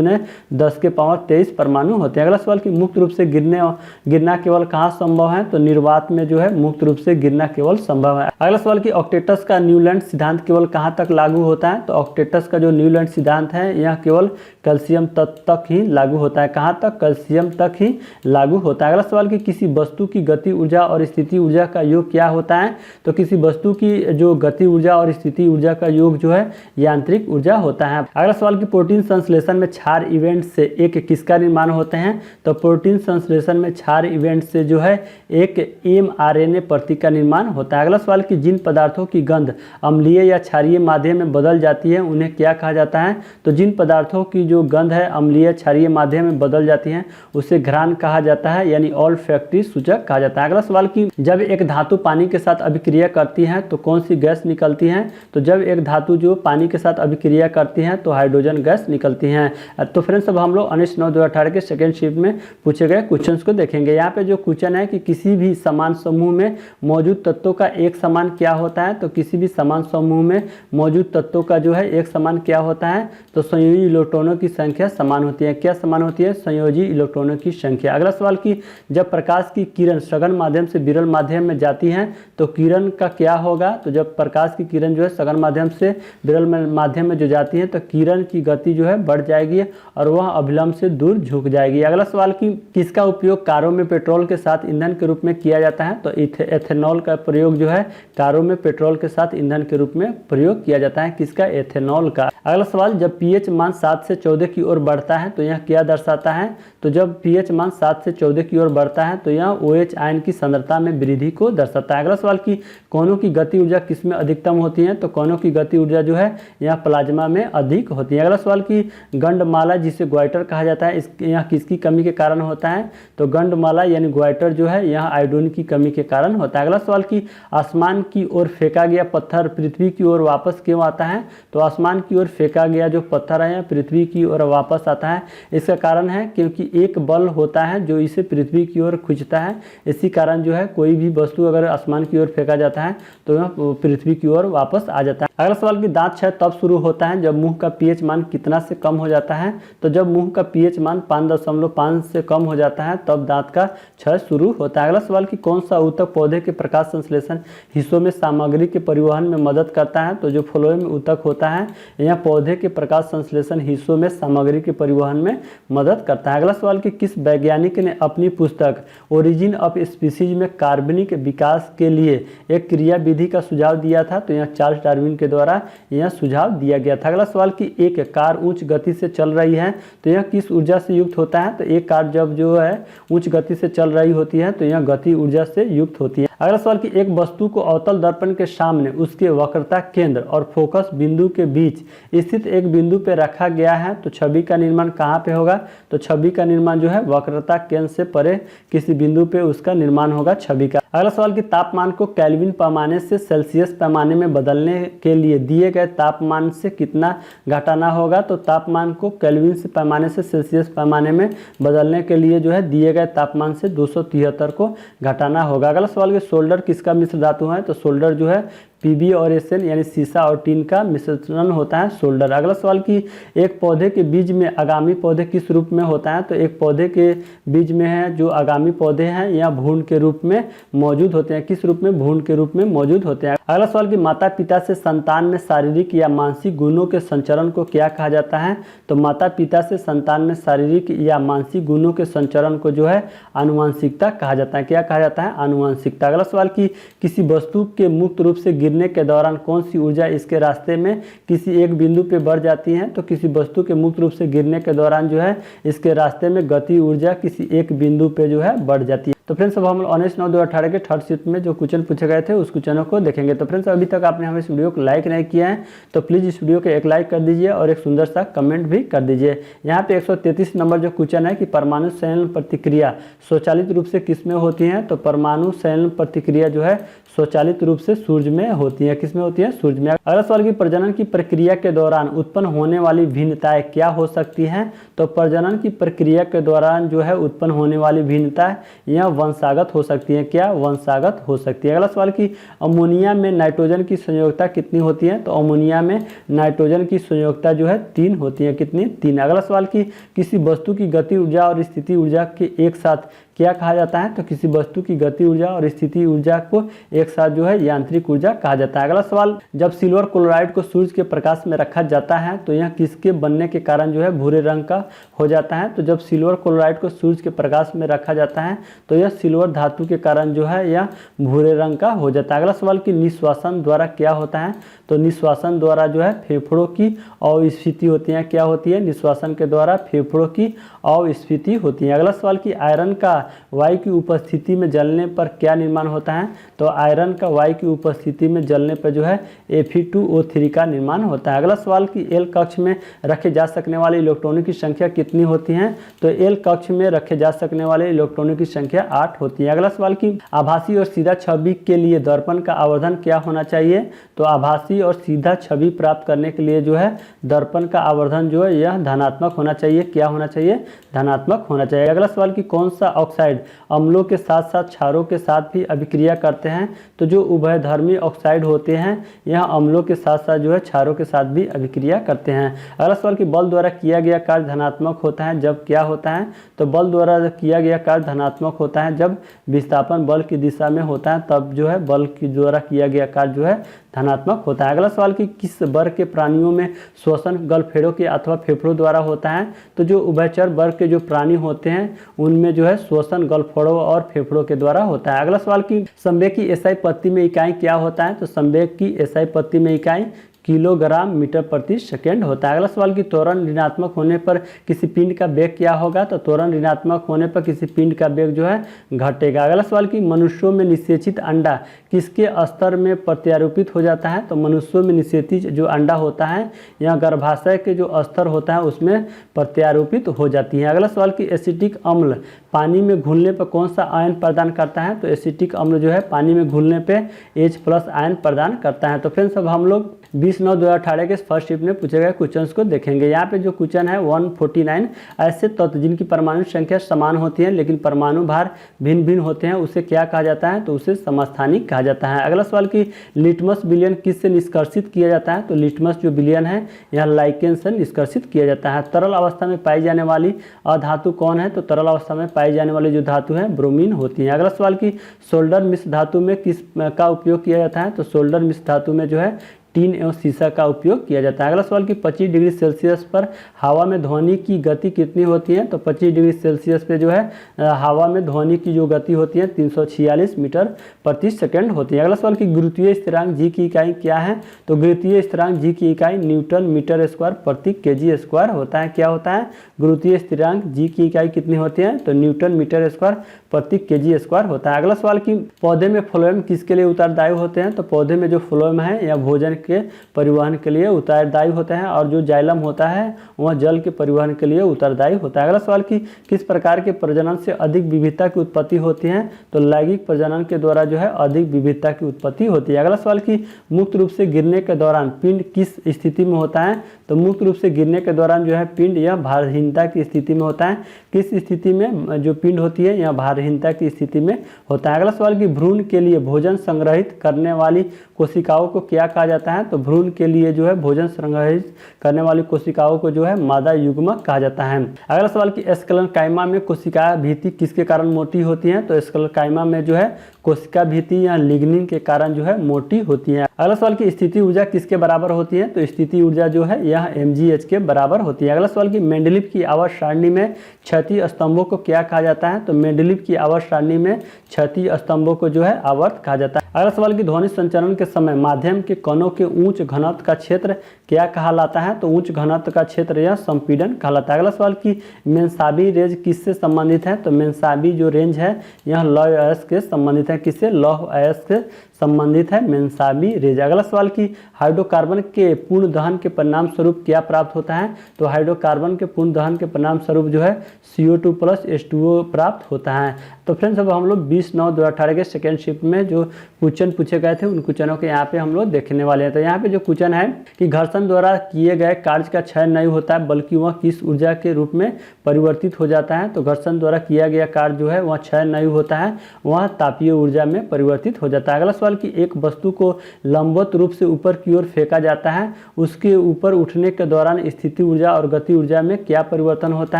× 10⁻23 परमाणु होते हैं। अगला सवाल कि मुक्त रूप से गिरना केवल कहाँ संभव है? तो निर्वात में जो है मुक्त रूप से गिरना केवल संभव है। अगला सवाल कि ऑक्टेटस का न्यूलैंड सिद्धांत केवल कहाँ तक लागू होता है? तो ऑक्टेटस का जो न्यूलैंड सिद्धांत है यह केवल कैल्शियम तत्व तक ही लागू होता है। कहाँ तक? कैल्शियम तक ही लागू होता है। अगला सवाल कि किसी वस्तु की गति ऊर्जा और स्थिति ऊर्जा का योग क्या होता है? तो किसी वस्तु की जो गति ऊर्जा और स्थिति ऊर्जा का योग जो है यांत्रिक ऊर्जा होता है। अगला सवाल कि प्रोटीन संश्लेषण में क्षार इवेंट से एक किसका निर्माण होते हैं? तो प्रोटीन संश्लेषण में क्षार इवेंट से जो है एक mRNA प्रतीक का निर्माण होता है। अगला सवाल कि जिन पदार्थों की गंध अम्लीय या क्षारीय माध्यम में बदल जाती है उन्हें क्या कहा जाता है? तो जिन पदार्थों की जो गंध है अम्लीय क्षारीय माध्यम में बदल जाती है उसे घ्राण कहा जाता है, यानी ऑल्फैक्टरी सूचक कहा जाता है। अगला सवाल कि जब एक धातु पानी के साथ अभिक्रिया करती है तो कौन सी गैस निकलती है? तो जब एक धातु जो पानी के साथ अभिक्रिया करती है तो हाइड्रोजन गैस निकलती है। तो फ्रेंड्स अब हम लोग 19/9/2018 के सेकेंड शिफ्ट में पूछे गए क्वेश्चंस को देखेंगे। यहाँ पे जो क्वेश्चन है कि किसी भी समान समूह में मौजूद तत्वों का एक समान क्या होता है? तो किसी भी समान समूह में मौजूद तत्वों का जो है एक समान क्या होता है? तो संयोजी इलेक्ट्रॉनों की संख्या समान होती है। क्या समान होती है? संयोजी इलेक्ट्रॉनों की संख्या। अगला सवाल कि जब प्रकाश की किरण सघन माध्यम से विरल माध्यम में जाती है तो किरण का क्या होगा? तो जब प्रकाश की किरण जो है सघन माध्यम से विरल माध्यम में जो जाती है तो किरण की गति जो है बढ़ जाएगी और वह अभिलंब से दूर झुक जाएगी। अगला सवाल कि किसका उपयोग कारों में पेट्रोल के साथ ईंधन के रूप में किया जाता है? तो एथेनॉल का प्रयोग जो है कारों में पेट्रोल के साथ ईंधन के रूप में प्रयोग किया जाता है। किसका? एथेनॉल का। अगला सवाल जब पीएच मान 7 से 14 की ओर बढ़ता है तो यह क्या दर्शाता है? तो जब पीएच मान 7 से 14 की ओर बढ़ता है तो यह OH आयन की सांद्रता में वृद्धि को दर्शाता है। अगला सवाल कि कणों की गति ऊर्जा किसमें अधिकतम होती है? तो कणों की गति ऊर्जा जो है यह प्लाज्मा में अधिक होती है। अगला सवाल कि गंडमाला जिसे ग्वाइटर कहा जाता है यह किसकी कमी के कारण होता है? तो गंडमाला यानी ग्वाइटर जो है यह आयोडीन की कमी के कारण होता है। अगला सवाल कि आसमान की ओर फेंका गया पत्थर पृथ्वी की ओर वापस क्यों आता है? तो आसमान की ओर फेंका गया जो पत्थर है पृथ्वी की ओर वापस आता है। इसका कारण है क्योंकि एक बल होता है जो इसे पृथ्वी की ओर खींचता है। इसी कारण जो है कोई भी वस्तु अगर आसमान की ओर फेंका जाता है तो यह पृथ्वी की ओर वापस आ जाता है। अगला सवाल कि दांत क्षय तब शुरू होता है जब मुंह का पीएच मान कितना से कम हो जाता है? तो जब मुंह का पीएच मान 5.5 से कम हो जाता है तब दांत का क्षय शुरू होता है। अगला सवाल कि कौन सा ऊतक पौधे के प्रकाश संश्लेषण हिस्सों में सामग्री के परिवहन में मदद करता है? तो जो फ्लोएम ऊतक होता है यह पौधे के प्रकाश संश्लेषण हिस्सों में सामग्री के परिवहन में मदद करता है। अगला सवाल कि किस वैज्ञानिक ने अपनी पुस्तक ओरिजिन ऑफ स्पीसीज में कार्बनिक विकास के लिए एक क्रिया विधि का सुझाव दिया था? तो यह चार्ल्स डार्विन के द्वारा यह सुझाव दिया गया था। अगला सवाल कि एक कार उच्च गति से चल रही है तो यह किस ऊर्जा से युक्त होता है? तो एक कार जब जो है उच्च गति से चल रही होती है तो यह गति ऊर्जा से युक्त होती है। अगला सवाल कि एक वस्तु को अवतल दर्पण के सामने उसके वक्रता केंद्र और फोकस बिंदु के बीच स्थित एक बिंदु पे रखा गया है तो छवि का निर्माण कहाँ पे होगा? तो छवि का निर्माण जो है वक्रता केंद्र से परे किसी बिंदु पे उसका निर्माण होगा छवि का। अगला सवाल कि तापमान को केल्विन पैमाने से सेल्सियस पैमाने में बदलने के लिए दिए गए तापमान से कितना घटाना होगा? तो तापमान को केल्विन से पैमाने से सेल्सियस पैमाने में बदलने के लिए जो है दिए गए तापमान से 273 को घटाना होगा। अगला सवाल कि सोल्डर किसका मिश्र धातु है? तो सोल्डर जो है पीबी और एसएन यानी सीसा और टीन का मिश्रण होता है सोल्डर। अगला सवाल कि एक पौधे के बीज में आगामी पौधे किस रूप में होता है? तो एक पौधे के बीज में है जो आगामी पौधे हैं या भ्रूण के रूप में मौजूद होते हैं। किस रूप में? भ्रूण के रूप में मौजूद होते हैं। अगला सवाल कि माता पिता से संतान में शारीरिक या मानसिक गुणों के संचरण को क्या कहा जाता है? तो माता पिता से संतान में शारीरिक या मानसिक गुणों के संचरण को जो है आनुवंशिकता कहा जाता है। क्या कहा जाता है? आनुवंशिकता। अगला सवाल कि किसी वस्तु के मुक्त रूप से गिरने के दौरान कौन सी ऊर्जा इसके रास्ते में किसी एक बिंदु पे बढ़ जाती है? तो किसी वस्तु के मुक्त रूप से गिरने के दौरान जो है इसके रास्ते में गति ऊर्जा किसी एक बिंदु पे जो है बढ़ जाती है। तो फ्रेंड्स अब हम 19/9/2018 के थर्ड शिफ्ट में जो क्वेश्चन पूछे गए थे उस क्वेश्चनों को देखेंगे। तो फ्रेंड्स अभी तक आपने हमें इस वीडियो को लाइक नहीं किया है तो प्लीज़ इस वीडियो को एक लाइक कर दीजिए और एक सुंदर सा कमेंट भी कर दीजिए। यहाँ पे 133 नंबर जो क्वेश्चन है कि परमाणु संयोजन प्रतिक्रिया स्वचालित रूप से किस में होती है? तो परमाणु संयोजन प्रतिक्रिया जो है स्वचालित रूप से सूर्य में होती है। किस में होती है? सूर्य में। अगला सवाल की प्रजनन की प्रक्रिया के दौरान उत्पन्न होने वाली भिन्नताएं क्या हो सकती हैं? तो प्रजनन की प्रक्रिया के दौरान जो है उत्पन्न होने वाली भिन्नता यह वंशागत हो सकती है। क्या? वंशागत हो सकती है। अगला सवाल कि अमोनिया में नाइट्रोजन की संयोजकता कितनी होती है? तो अमोनिया में नाइट्रोजन की संयोजकता जो है 3 होती है। कितनी? 3। अगला सवाल कि किसी वस्तु की गति ऊर्जा और स्थिति ऊर्जा के एक साथ क्या कहा जाता है? तो किसी वस्तु की गति ऊर्जा और स्थिति ऊर्जा को एक साथ जो है यांत्रिक ऊर्जा कहा जाता है। अगला सवाल जब सिल्वर क्लोराइड को सूर्य के प्रकाश में रखा जाता है तो यह किसके बनने के कारण जो है भूरे रंग का हो जाता है? तो जब सिल्वर क्लोराइड को सूर्य के प्रकाश में रखा जाता है तो यह सिल्वर धातु के कारण जो है यह भूरे रंग का हो जाता है। अगला सवाल कि निश्वासन द्वारा क्या होता है? तो निश्वासन द्वारा जो है फेफड़ों की अविस्फीति होती है। क्या होती है? निश्वासन के द्वारा फेफड़ों की अविस्फीति होती है। अगला सवाल कि आयरन का वायु की उपस्थिति में जलने पर क्या निर्माण होता है? तो आयरन का वायु की उपस्थिति में जलने पर जो है Fe2O3 का निर्माण होता है। अगला सवाल कि एल कक्ष में रखे जा सकने वाले इलेक्ट्रॉनों की संख्या कितनी होती है? तो एल कक्ष में रखे जा सकने वाले इलेक्ट्रॉनों की संख्या 8 होती है। अगला सवाल कि आभासी और सीधा छवि के लिए दर्पण का आवर्धन क्या होना चाहिए? तो आभासी और सीधा छवि प्राप्त करने के लिए जो है दर्पण का आवर्धन जो है यह धनात्मक होना चाहिए। क्या होना चाहिए? धनात्मक होना चाहिए। अगला सवाल कि कौन सा ऑक्साइड अम्लों के साथ साथ क्षारों के साथ भी अभिक्रिया करते हैं? तो जो उभयधर्मी ऑक्साइड होते हैं यह अम्लों के साथ साथ जो है क्षारों के साथ भी अभिक्रिया करते हैं। अगला सवाल कि बल द्वारा किया गया कार्य धनात्मक होता है जब क्या होता है? तो बल द्वारा किया गया कार्य धनात्मक होता है जब विस्थापन बल की दिशा में होता है, तब जो है बल की द्वारा किया गया कार्य जो है धनात्मक होता है। अगला सवाल कि किस वर्ग के प्राणियों में श्वसन गलफेड़ों के अथवा फेफड़ों द्वारा होता है? तो जो उभयचर वर्ग के जो प्राणी होते हैं उनमें जो है श्वसन गलफड़ों और फेफड़ों के द्वारा होता है। अगला सवाल कि संवेग की एसआई पत्ती में इकाई क्या होता है? तो संवेग की एसआई पत्ती में इकाई किलोग्राम मीटर प्रति सेकेंड होता है। अगला सवाल कि त्वरण ऋणात्मक होने पर किसी पिंड का वेग क्या होगा? तो त्वरण ऋणात्मक होने पर किसी पिंड का वेग जो है घटेगा। अगला सवाल कि मनुष्यों में निषेचित अंडा किसके स्तर में प्रत्यारोपित हो जाता है? तो मनुष्यों में निषेचित जो अंडा होता है यह गर्भाशय के जो स्तर होता है उसमें प्रत्यारोपित हो जाती है। अगला सवाल कि एसिटिक अम्ल पानी में घुलने पर कौन सा आयन प्रदान करता है? तो एसिटिक अम्ल जो है पानी में घुलने पे H+ आयन प्रदान करता है। तो फ्रेंड्स अब हम लोग 20/9/2018 के फर्स्ट शिफ्ट में पूछे गए क्वेश्चंस को देखेंगे। यहाँ पे जो क्वेश्चन है 149 ऐसे तत्व जिनकी परमाणु संख्या समान होती है लेकिन परमाणु भार भिन्न भिन्न होते हैं उसे क्या कहा जाता है? तो उसे समस्थानिक कहा जाता है। अगला सवाल कि लिटमस विलयन किससे निष्कर्षित किया जाता है? तो लिटमस जो विलयन है यह लाइकेन से निष्कर्षित किया जाता है। तरल अवस्था में पाई जाने वाली अधातु कौन है? तो तरल अवस्था में पाई जाने वाली जो धातु है ब्रोमीन होती है। अगला सवाल कि सोल्डर मिश्र धातु में किस का उपयोग किया जाता है? तो सोल्डर मिश्र धातु में जो है टीन एवं सीसा का उपयोग किया जाता है। अगला सवाल कि 25 डिग्री सेल्सियस पर हवा में ध्वनि की गति कितनी होती है? तो 25 डिग्री सेल्सियस पे जो है हवा में ध्वनि की जो गति होती है 346 मीटर प्रति सेकंड होती है। अगला सवाल कि गुरुत्वीय स्थिरांक जी की इकाई क्या है? तो गुरुत्वीय स्थिरांक जी की इकाई न्यूटन मीटर स्क्वायर प्रति केजी स्क्वायर होता है। क्या होता है? गुरुत्वीय स्थिरांक जी की इकाई कितनी होती है? तो न्यूटन मीटर स्क्वायर प्रति केजी स्क्वायर होता है। अगला सवाल कि पौधे में फ्लोएम किसके लिए उत्तरदायी होते हैं? तो पौधे में जो फ्लोएम है या भोजन के परिवहन के लिए उत्तरदायी होते हैं और जो जाइलम होता है वह जल के परिवहन के लिए उत्तरदायी होता है। अगला सवाल कि किस प्रकार के प्रजनन से अधिक विविधता की उत्पत्ति होती है? तो लैंगिक प्रजनन के द्वारा जो है अधिक विविधता की उत्पत्ति होती है। अगला सवाल कि मुक्त रूप से गिरने के दौरान पिंड किस स्थिति में होता है? तो मुक्त रूप से गिरने के दौरान जो है पिंड यह भारहीनता की स्थिति में होता है। किस स्थिति में जो पिंड होती है यह भारहीनता की स्थिति में होता है। अगला सवाल कि भ्रूण के लिए भोजन संग्रहित करने वाली कोशिकाओं को क्या कहा जाता है? तो भ्रूण के लिए जो है भोजन संग्रहित करने वाली कोशिकाओं को जो है मादा युग्मक कहा जाता है। अगला सवाल कि स्क्लेरोकाइमा में कोशिका भित्ति किसके कारण मोटी होती है? तो स्क्लेरोकाइमा में जो है कोशिका भित्ति या लिग्निन के कारण जो है मोटी होती है। अगला सवाल की स्थिति ऊर्जा किसके बराबर होती है? तो स्थिति ऊर्जा जो है यह mgh के बराबर होती है। अगला सवाल की मेंडलीव की आवर्त सारणी में क्षैतिज स्तंभों को क्या कहा जाता है? तो मेंडलीव की आवर्त सारणी में क्षैतिज स्तंभों को जो है आवर्त कहा जाता है। अगला सवाल की ध्वनि संचरण के समय माध्यम के कणों के उच्च घनत्व का क्षेत्र क्या कहलाता है? तो उच्च घनत्व का क्षेत्र यह संपीड़न कहलाता है। अगला सवाल की मेंसाबी रेंज किससे संबंधित है? तो मेंसाबी जो रेंज है यह लौह अयस्क के संबंधित है। किससे? लौह अयस्क से संबंधित है मेंसाबी रेंज। अगला सवाल की हाइड्रोकार्बन के पूर्ण दहन के परिणाम स्वरूप क्या प्राप्त होता है? तो हाइड्रोकार्बन के पूर्ण दहन के परिणाम स्वरूप जो है CO2 + H2O प्राप्त होता है। तो फ्रेंड्स अब हम लोग 20/9/2018 के सेकेंड शिफ्ट में जो क्वेश्चन पूछे गए थे उन क्वेश्चनों के यहाँ पे हम लोग देखने वाले हैं। तो यहाँ पे जो क्वेश्चन है कि घर्षण द्वारा किए गए कार्य का क्षय नहीं होता है बल्कि वह किस ऊर्जा के रूप में परिवर्तित हो जाता है? तो घर्षण द्वारा किया गया कार्य जो है वह क्षय नहीं होता है, वह तापीय ऊर्जा में परिवर्तित हो जाता है। अगला सवाल कि एक वस्तु को लंबवत रूप से ऊपर की ओर फेंका जाता है, उसके ऊपर उठने के दौरान स्थिति ऊर्जा और गति ऊर्जा में क्या परिवर्तन होता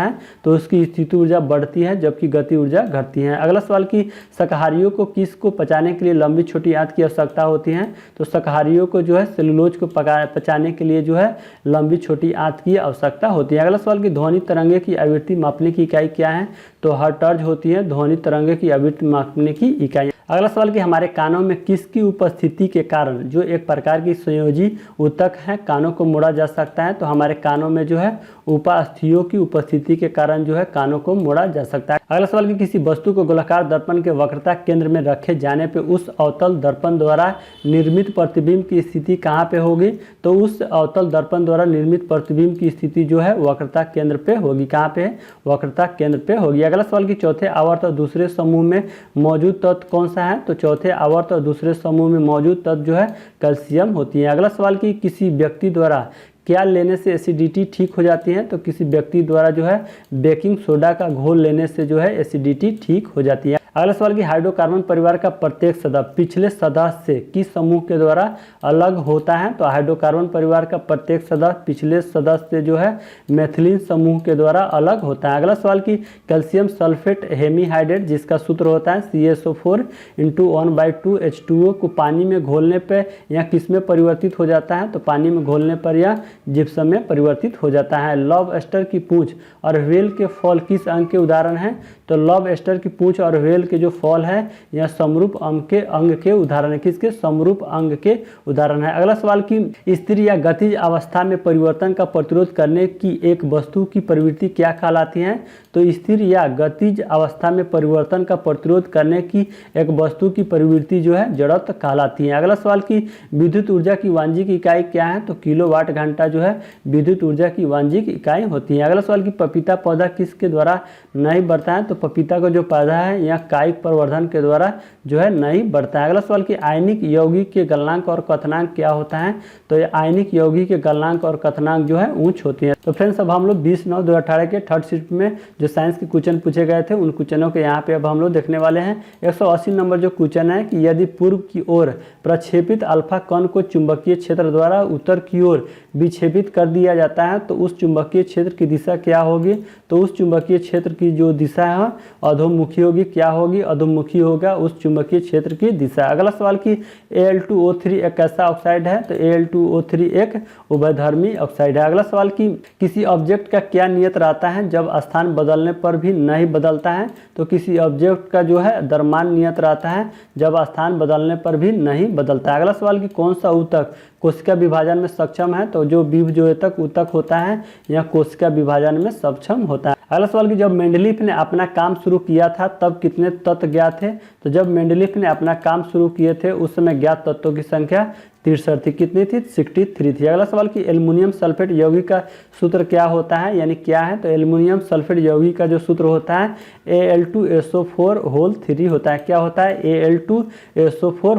है? तो उसकी स्थिति ऊर्जा बढ़ती है जबकि गति ऊर्जा घटती है। अगला सवाल कि शाकाहारियों को किसको पचाने के लिए लंबी छोटी आंत की आवश्यकता होती है? तो शाकाहारियों को जो है सेलुलोज को पचाने के लिए जो है लंबी छोटी आंत की आवश्यकता होती है। अगला सवाल कि ध्वनि तरंगे की आवृत्ति मापने की इकाई क्या है? तो हर्ट्ज होती है ध्वनि तरंगे की आवृत्ति मापने की इकाई। अगला सवाल कि हमारे कानों में किसकी उपस्थिति के कारण जो एक प्रकार की संयोजी ऊतक है कानों को मोड़ा जा सकता है? तो हमारे कानों में जो है उपास्थियों की उपस्थिति के कारण जो है कानों को मोड़ा जा सकता है। अगला सवाल कि किसी वस्तु को गोलाकार दर्पण के वक्रता केंद्र में रखे जाने पे उस अवतल दर्पण द्वारा निर्मित प्रतिबिंब की स्थिति कहाँ पे होगी? तो उस अवतल दर्पण द्वारा निर्मित प्रतिबिंब की स्थिति जो है वक्रता केंद्र पे होगी। कहाँ पे? वक्रता केंद्र पे होगी। अगला सवाल कि चौथे आवर्त और दूसरे समूह में मौजूद तत्व कौन सा है? तो चौथे आवर्त और दूसरे समूह में मौजूद तत्व जो है कैल्शियम होती है। अगला सवाल कि किसी व्यक्ति द्वारा क्या लेने से एसिडिटी ठीक हो जाती है? तो किसी व्यक्ति द्वारा जो है बेकिंग सोडा का घोल लेने से जो है एसिडिटी ठीक हो जाती है। अगला सवाल कि हाइड्रोकार्बन परिवार का प्रत्येक सदस्य पिछले सदस्य से किस समूह के द्वारा अलग होता है? तो हाइड्रोकार्बन परिवार का प्रत्येक सदस्य पिछले सदस्य से जो है मेथिलीन समूह के द्वारा अलग होता है। अगला सवाल कि कैल्शियम सल्फेट हेमीहाइड्रेट जिसका सूत्र होता है CaSO4 × 1/2 H2O को पानी में घोलने पर यह किस में परिवर्तित हो जाता है? तो पानी में घोलने पर यह जिप्सम में परिवर्तित हो जाता है। लॉबस्टर की पूंछ और व्हेल के फॉल किस अंग के उदाहरण हैं? तो लॉबस्टर की पूंछ और व्हेल के जो फॉल है यह समरूप अंग के उदाहरण है। किसके? समरूप अंग के उदाहरण है। अगला सवाल कि स्थिर या गतिज अवस्था में परिवर्तन का प्रतिरोध करने की एक वस्तु की प्रवृत्ति क्या कहलाती है? तो स्थिर या गतिज अवस्था में परिवर्तन का प्रतिरोध करने की एक वस्तु की प्रवृत्ति जो है जड़त्व कहलाती है। अगला सवाल कि विद्युत ऊर्जा की वाणिज्यिक इकाई क्या है? तो किलोवाट घंटा जो है विद्युत ऊर्जा की वाणिज्यिक इकाई होती है। अगला सवाल कि पपीता पौधा किसके द्वारा नहीं बढ़ता है? तो पपीता का जो पौधा है यह कायिक प्रवर्धन के द्वारा जो है नहीं बढ़ता है। अगला सवाल कि आयनिक यौगिक के गलनांक और क्वथनांक क्या होता है? तो ये आयनिक यौगिक के गलनांक और क्वथनांक जो है ऊंच होती है। तो फ्रेंड्स अब हम लोग 20/9/2018 के थर्ड शिफ्ट में जो साइंस के क्वेश्चन पूछे गए थे उन क्वेश्चनों के यहाँ पे अब हम लोग देखने वाले हैं। 180 नंबर जो क्वेश्चन है कि यदि पूर्व की ओर प्रक्षेपित अल्फा कण को चुंबकीय क्षेत्र द्वारा उत्तर की ओर विक्षेपित कर दिया जाता है तो उस चुंबकीय क्षेत्र की दिशा क्या होगी? तो उस चुंबकीय क्षेत्र की जो दिशा है अधोमुखी होगी। क्या होगी? अधोमुखी होगा उस चुंबकीय क्षेत्र की दिशा। अगला सवाल कि Al2O3 एक कैसा ऑक्साइड है? तो Al2O3 एक उभयधर्मी ऑक्साइड है। अगला सवाल कि किसी ऑब्जेक्ट का क्या नियत रहता है जब स्थान बदलने पर भी नहीं बदलता है? तो किसी ऑब्जेक्ट का जो है द्रव्यमान नियत रहता है जब स्थान बदलने पर भी नहीं बदलता है। अगला सवाल कि कौन सा ऊतक कोशिका विभाजन में सक्षम है? तो जो विभजोयतक ऊतक होता है यह कोशिका विभाजन में सक्षम होता है। अगला सवाल कि जब मेंडलीफ ने अपना काम शुरू किया था तब कितने तत्व ज्ञात थे? तो जब मेंडलीफ ने अपना काम शुरू किए थे उस समय ज्ञात तत्वों की संख्या 63 थी। कितनी थी? 63 थी। अगला सवाल कि एल्युमिनियम सल्फेट यौगिक का सूत्र क्या होता है यानी क्या है? तो एल्युमिनियम सल्फेट यौगिक का जो सूत्र होता है Al2SO4 होता है। क्या होता है? Al2SO4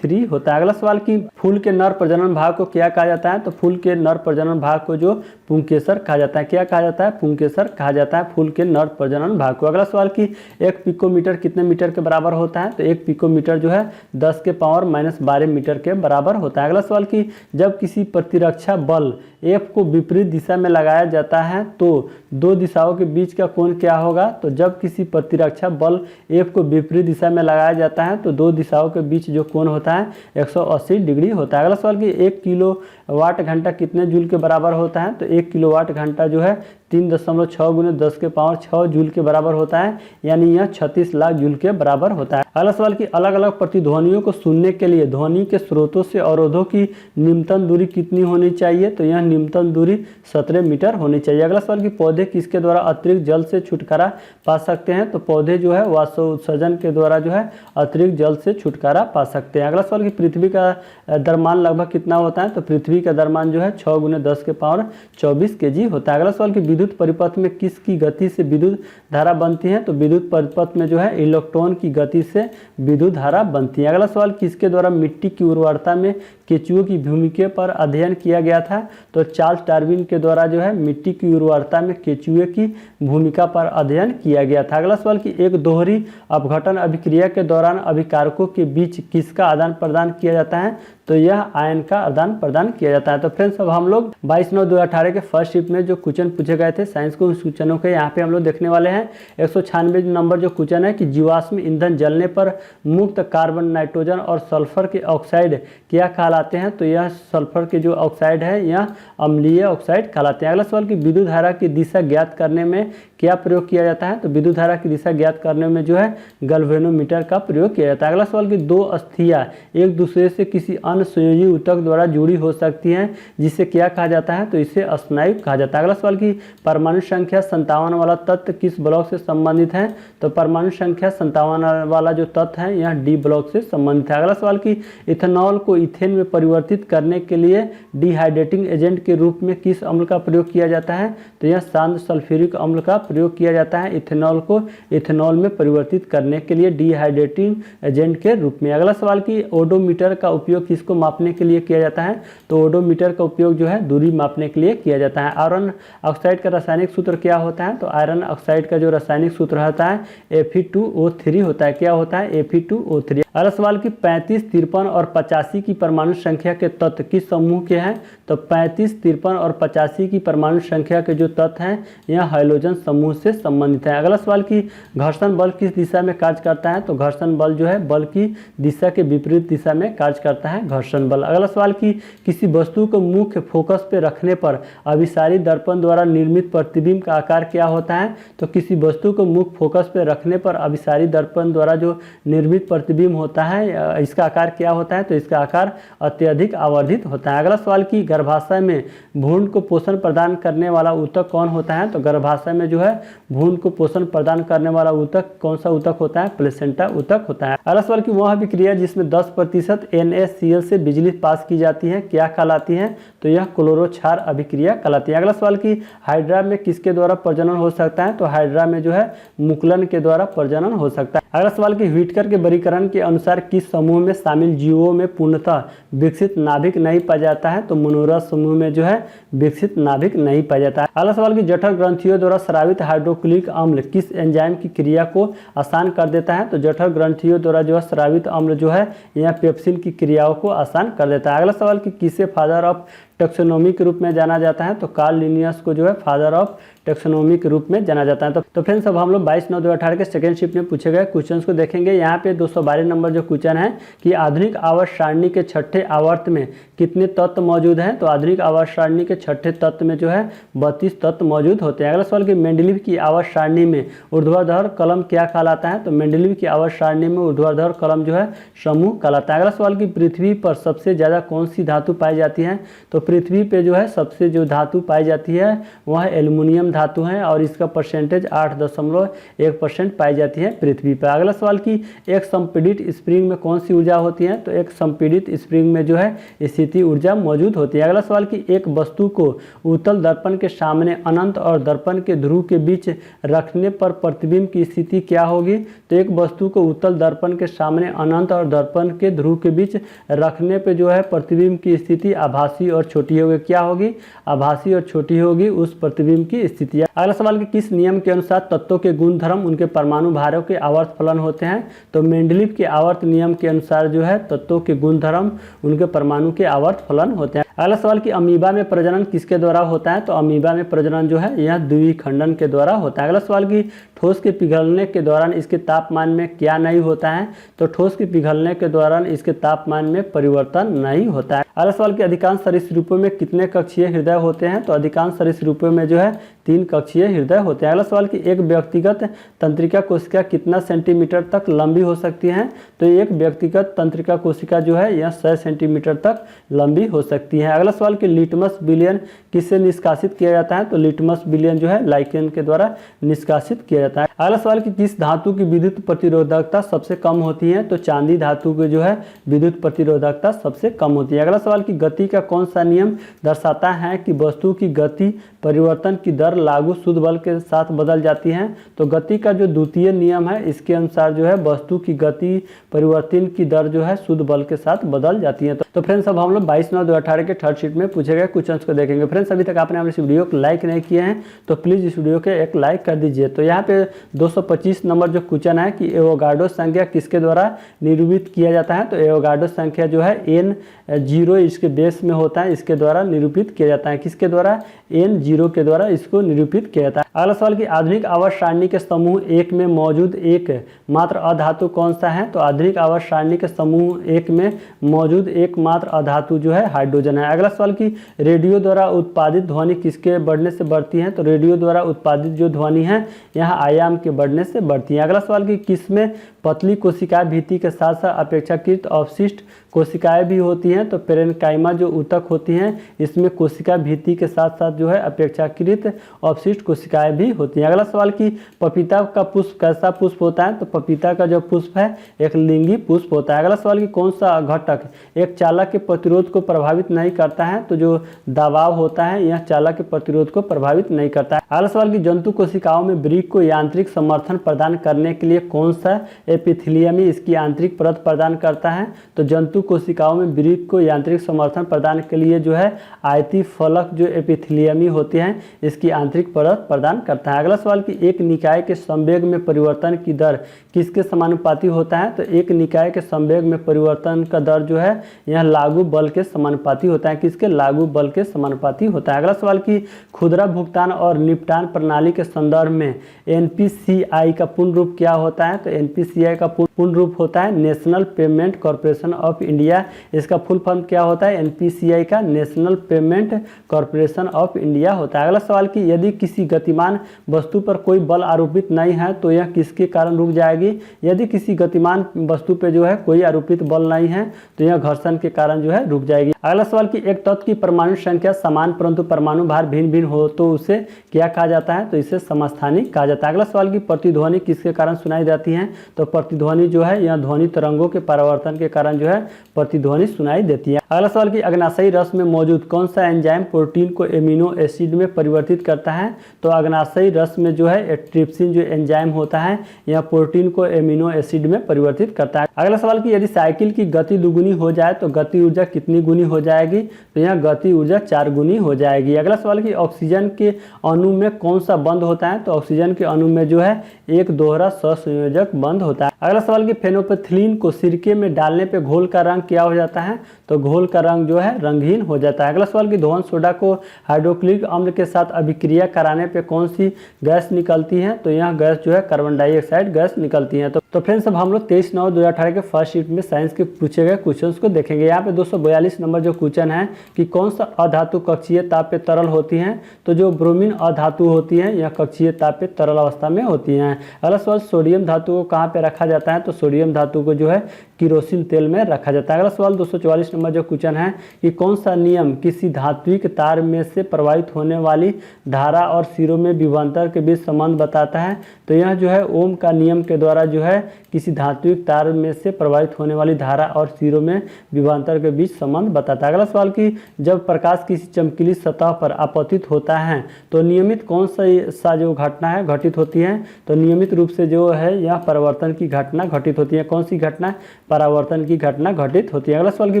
होता है। अगला सवाल कि फूल के नर प्रजनन भाग को क्या कहा जाता है? तो फूल के नर प्रजनन भाग को जो पुंकेसर कहा जाता है। क्या कहा जाता है? पुंकेसर कहा जाता है फूल के नर प्रजनन भाग को। अगला सवाल कि 1 पिकोमीटर कितने मीटर के बराबर होता है? तो 1 पिकोमीटर जो है 10 के पावर -12 मीटर के बराबर होता है। अगला सवाल कि जब किसी प्रतिरक्षा बल F को विपरीत दिशा में लगाया जाता है तो दो दिशाओं के बीच का कोण क्या होगा? तो जब किसी प्रतिरक्षा बल F को विपरीत दिशा में लगाया जाता है तो दो दिशाओं के बीच जो कोण होता है 180 डिग्री होता है। अगला सवाल कि 1 किलोवाट घंटा कितने जूल के बराबर होता है? तो 1 किलोवाट घंटा जो है 3.6 × 10 के पावर 6 जूल के बराबर होता है यानी यह 36 लाख जूल के बराबर होता है। अगला सवाल कि अलग अलग प्रतिध्वनियों को सुनने के लिए ध्वनि के स्रोतों से अवरोधों की न्यूनतम दूरी कितनी होनी चाहिए? तो यह न्यूनतम दूरी 17 मीटर होनी चाहिए। अगला सवाल कि पौधे किसके द्वारा अतिरिक्त जल से छुटकारा पा सकते हैं? तो पौधे जो है वाष्पोत्सर्जन के द्वारा जो है अतिरिक्त जल से छुटकारा पा सकते हैं। अगला सवाल कि पृथ्वी का द्रव्यमान लगभग कितना होता है? तो पृथ्वी का द्रव्यमान जो है 6 × 10 के पावर 24 kg होता है। अगला सवाल कि विद्युत परिपथ में किसकी गति से विद्युत धारा बनती है? तो विद्युत परिपथ में जो है इलेक्ट्रॉन की गति से विद्युत धारा बनती है। अगला सवाल किसके द्वारा मिट्टी की उर्वरता में केचुओं की भूमिका पर अध्ययन किया गया था? तो चार्ल्स डार्विन के द्वारा जो है मिट्टी की उर्वरता में केचुए की भूमिका पर अध्ययन किया गया था। अगला सवाल कि एक दोहरी अपघटन अभिक्रिया के दौरान अभिकारकों के बीच किसका आदान प्रदान किया जाता है? तो यह आयन का आदान प्रदान किया जाता है। तो फ्रेंड्स अब हम लोग 22/9/2018 के फर्स्ट शिफ्ट में जो क्वेश्चन पूछे गए थे साइंस को उस क्वेश्चनों के यहाँ पे हम लोग देखने वाले हैं। 196 नंबर जो क्वेश्चन है कि जीवाश्म ईंधन जलने पर मुक्त कार्बन, नाइट्रोजन और सल्फर के ऑक्साइड क्या कहलाते कहलाते हैं? तो यह सल्फर के जो ऑक्साइड है यह अम्लीय ऑक्साइड कहलाते हैं। अगला सवाल कि विद्युत धारा की दिशा ज्ञात करने में क्या प्रयोग किया जाता है? तो विद्युत धारा की दिशा ज्ञात करने में जो है गैल्वेनोमीटर का प्रयोग किया जाता है। अगला सवाल कि दो अस्थियां एक दूसरे से किसी अन्य संयोजी ऊतक द्वारा जुड़ी हो सकती हैं, जिसे क्या कहा जाता है? तो इसे स्नायु कहा जाता है। अगला सवाल कि परमाणु संख्या 57 वाला तत्व किस ब्लॉक से संबंधित है? तो परमाणु संख्या 57 वाला जो तत्व है यह डी ब्लॉक से संबंधित है। अगला सवाल कि इथेनॉल को इथेन में परिवर्तित करने के लिए डिहाइड्रेटिंग एजेंट के रूप में किस अम्ल का प्रयोग किया जाता है? तो यह शांत सल्फ्यूरिक अम्ल का प्रयोग किया जाता है इथेनॉल को इथेनॉल में परिवर्तित करने के लिए डिहाइड्रेटिंग एजेंट के रूप में। अगला सवाल कि ओडोमीटर का उपयोग किसको मापने के लिए किया जाता है? तो ओडोमीटर का उपयोग जो है दूरी मापने के लिए किया जाता है। आयरन ऑक्साइड का रासायनिक सूत्र क्या होता है? तो आयरन ऑक्साइड का जो रासायनिक सूत्र होता है Fe2O3 होता है। क्या होता है? Fe2O3। अगला सवाल कि 35, 53 और 85 की परमाणु संख्या के तत्व किस समूह के हैं? तो 35, 53 और 85 की परमाणु संख्या के जो तत्व हैं यह हाइड्रोजन समूह से संबंधित है। अगला सवाल कि घर्षण बल किस दिशा में कार्य करता है? तो घर्षण बल जो है बल की दिशा के विपरीत दिशा में कार्य करता है घर्षण बल। अगला सवाल कि किसी वस्तु को मुख्य फोकस पे रखने पर अभिसारी दर्पण द्वारा निर्मित प्रतिबिंब का आकार क्या होता है? तो किसी वस्तु को मुख्य फोकस पे रखने पर अभिसारी दर्पण द्वारा जो निर्मित प्रतिबिंब होता है इसका आकार क्या होता है? तो इसका आकार अत्यधिक आवर्धित होता है। अगला सवाल कि गर्भाशय में भ्रूण को पोषण प्रदान करने वाला ऊतक कौन होता है? तो गर्भाशय में जो है भ्रूण को पोषण प्रदान करने वाला ऊतक कौन सा ऊतक होता है? प्लेसेंटा ऊतक होता है। अगला सवाल कि वह अभिक्रिया जिसमें 10% NaCl से बिजली पास की जाती है क्या कहलाती है? तो यह क्लोरोक्षार अभिक्रिया कहलाती है। अगला सवाल कि हाइड्रा में किसके द्वारा प्रजनन हो सकता है? तो हाइड्रा में जो है मुकुलन के द्वारा प्रजनन हो सकता है। अगला सवाल कि व्हिटकर के वर्गीकरण के अनुसार किस समूह में शामिल जीवों में पूर्णतः विकसित नाभिक नहीं पाया जाता है? तो मोनोरस समूह में जो है विकसित नाभिक नहीं पाया जाता है। अगला सवाल कि जठर ग्रंथियों द्वारा स्रावित हाइड्रोक्लोरिक अम्ल किस एंजाइम की क्रिया को आसान कर देता है? तो जठर ग्रंथियों द्वारा जो है स्रावित अम्ल जो है यह पेप्सिन की क्रियाओं को आसान कर देता है। अगला सवाल कि किसे फादर ऑफ टैक्सोनॉमी के रूप में जाना जाता है? तो कार्ल लिनियस को जो है फादर ऑफ टैक्सोनॉमी के रूप में जाना जाता है। तो फ्रेंड्स अब हम लोग 22/9/2018 के सेकंड शिफ्ट में पूछे गए क्वेश्चंस को देखेंगे। यहाँ पे 212 नंबर जो क्वेश्चन है कि आधुनिक आवर्त सारणी के छठे आवर्त में कितने तत्व मौजूद हैं? तो आधुनिक आवर्त सारणी के छठे तत्व में जो है 32 तत्व मौजूद होते हैं। अगला सवाल कि मेंडलीव की आवर्त सारणी में ऊर्ध्वाधर कलम क्या कहलाता है? तो मेंडलीव की आवर्त सारणी में ऊर्ध्वाधर कलम जो है समूह कहलाता है। अगला सवाल कि पृथ्वी पर सबसे ज्यादा कौन सी धातु पाई जाती है? तो पृथ्वी पे जो है सबसे जो धातु पाई जाती है वह एल्युमिनियम धातु है और इसका परसेंटेज 8.1% पाई जाती है पृथ्वी पर। अगला सवाल कि एक संपीड़ित स्प्रिंग में कौन सी ऊर्जा होती है? तो एक संपीड़ित स्प्रिंग में जो है स्थिति ऊर्जा मौजूद होती है। अगला सवाल कि एक वस्तु को उत्तल दर्पण के सामने अनंत और दर्पण के ध्रुव के बीच रखने पर प्रतिबिंब की स्थिति क्या होगी? तो एक वस्तु को उत्तल दर्पण के सामने अनंत और दर्पण के ध्रुव के बीच रखने पर जो है प्रतिबिंब की स्थिति आभासी और छोटी होगी। क्या होगी? आभासी और छोटी होगी उस प्रतिबिंब की स्थिति। अगला सवाल कि किस नियम के अनुसार तत्वों के गुण धर्म उनके परमाणु भारों के आवर्त फलन होते हैं? तो मेंडलीव के आवर्त नियम के अनुसार जो है तत्वों के गुण धर्म उनके परमाणु के आवर्त फलन होते हैं। अगला सवाल कि अमीबा में प्रजनन किसके द्वारा होता है? तो अमीबा में प्रजनन जो है यह द्विखंडन के द्वारा होता है। अगला सवाल कि ठोस के पिघलने के दौरान इसके तापमान में क्या नहीं होता है? तो ठोस के पिघलने के दौरान इसके तापमान में परिवर्तन नहीं होता है। अगला सवाल कि अधिकांश सरीसृपों में कितने कक्षीय हृदय होते हैं? तो अधिकांश सरीसृपों में जो है 3 कक्षीय हृदय होते हैं। अगला सवाल कि एक व्यक्तिगत तंत्रिका कोशिका कितना सेंटीमीटर तक लंबी हो सकती है? तो एक व्यक्तिगत तंत्रिका कोशिका जो है यह 100 सेंटीमीटर तक लंबी हो सकती है। अगला सवाल कि लिटमस विलयन किससे निष्कासित किया जाता है? तो लिटमस विलयन जो है लाइकेन के द्वारा निष्कासित किया जाता है। अगला सवाल कि किस धातु की विद्युत प्रतिरोधकता सबसे कम होती है? तो चांदी धातु की जो है विद्युत प्रतिरोधकता सबसे कम होती है। अगला सवाल कि गति का कौन सा नियम दर्शाता है कि वस्तु की गति परिवर्तन की दर लागू शुद्ध बल के साथ बदल जाती है? तो गति का जो द्वितीय नियम है इसके अनुसार जो है वस्तु की गति परिवर्तन की दर जो है शुद्ध बल के साथ बदल जाती है। तो फ्रेंड्स अब हम लोग 22/9/2018 के थर्ड शीट में पूछे गए क्वेश्चंस को देखेंगे। फ्रेंड्स अभी तक आपने हमारे इस वीडियो को लाइक नहीं किए हैं तो प्लीज इस वीडियो के एक लाइक कर दीजिए। तो यहाँ पे 225 नंबर जो क्वेश्चन है कि एवोगाड्रो संख्या किसके द्वारा निरूपित किया जाता है। तो एवोगाड्रो संख्या जो है n0 इसके बेस में होता है, इसके द्वारा निरूपित किया जाता है। किसके द्वारा? n0 के द्वारा इसको निरूपित किया जाता है। अगला सवाल कि आधुनिक आवर्त सारणी के समूह 1 में मौजूद एक मात्र अधातु कौन सा है। तो आधुनिक आवर्त सारणी के समूह 1 में मौजूद एकमात्र अधातु जो है हाइड्रोजन है। अगला सवाल कि रेडियो द्वारा उत्पादित ध्वनि किसके बढ़ने से बढ़ती है। तो रेडियो द्वारा उत्पादित जो ध्वनि है यहाँ आयाम के बढ़ने से बढ़ती है। अगला सवाल कि किसमें पतली कोशिकाएं भित्ति के साथ साथ अपेक्षाकृत अवशिष्ट कोशिकाएं भी होती हैं। तो पेरेन्काइमा जो ऊतक होती हैं इसमें कोशिका भित्ति के साथ साथ जो है अपेक्षाकृत अवशिष्ट कोशिकाएं भी होती हैं। अगला सवाल कि पपीता का पुष्प कैसा पुष्प होता है। तो पपीता का जो पुष्प है एक लिंगी पुष्प होता है। अगला सवाल कि कौन सा घटक एक चालक के प्रतिरोध को प्रभावित नहीं करता है। तो जो दबाव होता है यह चालक के प्रतिरोध को प्रभावित नहीं करता है। अगला सवाल कि जंतु कोशिकाओं में वृक्क को यांत्रिक समर्थन प्रदान करने के लिए कौन सा एपिथेलियम इसकी आंतरिक परत प्रदान करता है। तो जंतु कोशिकाओं में वृक्क को यांत्रिक समर्थन प्रदान के लिए जो है आयतीय फलक जो एपिथेलियमी होते हैं इसकी आंतरिक परत प्रदान करता है। अगला सवाल कि एक निकाय के संवेग में परिवर्तन की दर किसके समानुपाती होता है। तो एक निकाय के संवेग में परिवर्तन का दर जो है यह लागू बल के समानुपाती होता है। किसके? लागू बल के समानुपाती होता है। अगला सवाल कि खुदरा भुगतान और निपटान प्रणाली के संदर्भ में NPCI का पूर्ण रूप क्या होता है। तो NPCI का पूर्ण रूप होता है national payment corporation of India. इसका फुल फॉर्म क्या होता है? NPCI का national payment corporation of India होता है। अगला सवाल कि यदि किसी गतिमान वस्तु पर कोई बल आरोपित नहीं है तो यह किसके कारण रुक जाएगी। यदि किसी गतिमान वस्तु पर जो है कोई आरोपित बल नहीं है तो यह घर्षण के कारण जो है रुक जाएगी। अगला सवाल कि एक तत्व की परमाणु संख्या समान परंतु परमाणु भार भिन्न भिन्न हो तो उसे क्या कहा जाता है। तो इसे समस्थानिक कहा जाता है। अगला सवाल कि प्रतिध्वनि किसके कारण सुनाई जाती है। तो प्रतिध्वनि जो है यह ध्वनि तरंगों के परावर्तन के कारण जो है प्रतिध्वनि सुनाई देती है। अगला सवाल कि अग्नाशयी रस में मौजूद कौन सा एंजाइम प्रोटीन को एमिनो एसिड में परिवर्तित करता है। तो अग्नाशयी रस में जो है ट्रिप्सिन जो एंजाइम होता है यह प्रोटीन को एमिनो एसिड में परिवर्तित करता है। अगला सवाल कि यदि साइकिल की गति दुगुनी हो जाए तो गति ऊर्जा कितनी गुनी हो जाएगी। तो यह गति ऊर्जा 4 गुनी हो जाएगी। अगला सवाल कि ऑक्सीजन के अणु में कौन सा बंध होता है। तो ऑक्सीजन के अणु में जो है एक दोहरा सहसंयोजक बंध होता है। अगला सवाल कि फेनोल्फथलीन को सिरके में डालने पे घोल का रंग क्या हो जाता है। तो घोल का रंग जो है रंगहीन हो जाता है। अगला सवाल कि धोवन सोडा को हाइड्रोक्लोरिक अम्ल के साथ अभिक्रिया कराने पे कौन सी गैस निकलती है। तो यह गैस जो है कार्बन डाइऑक्साइड गैस निकलती है। तो फ्रेंड्स अब हम लोग 23/9/2018 के फर्स्ट शीट में साइंस के पूछे गए क्वेश्चंस को देखेंगे। यहाँ पे 242 नंबर जो क्वेश्चन है कि कौन सा अधातु कक्षीय ताप पे तरल होती हैं। तो जो ब्रोमीन अधातु होती है यह कक्षीय ताप पे तरल अवस्था में होती हैं। अगला सवाल सोडियम धातु को कहाँ पे रखा जाता है। तो सोडियम धातु को जो है किरोसिन तेल में रखा जाता है। अगला सवाल 244 नंबर जो क्वेश्चन है कि कौन सा नियम किसी धात्विक तार में से प्रवाहित होने वाली धारा और सिरों में विभवांतर के बीच संबंध बताता है। तो यह जो है ओम का नियम के द्वारा जो है किसी धात्विक तार में से प्रवाहित होने वाली धारा और सिरों में विभवांतर के बीच संबंध बताता है। अगला सवाल कि जब प्रकाश किसी चमकीली सतह पर आपतित होता है तो नियमित कौन सा जो घटना है घटित होती है। तो नियमित रूप से जो है यह परावर्तन की घटना घटित होती है। कौन सी घटना? परावर्तन की घटना घटित होती है। अगला सवाल कि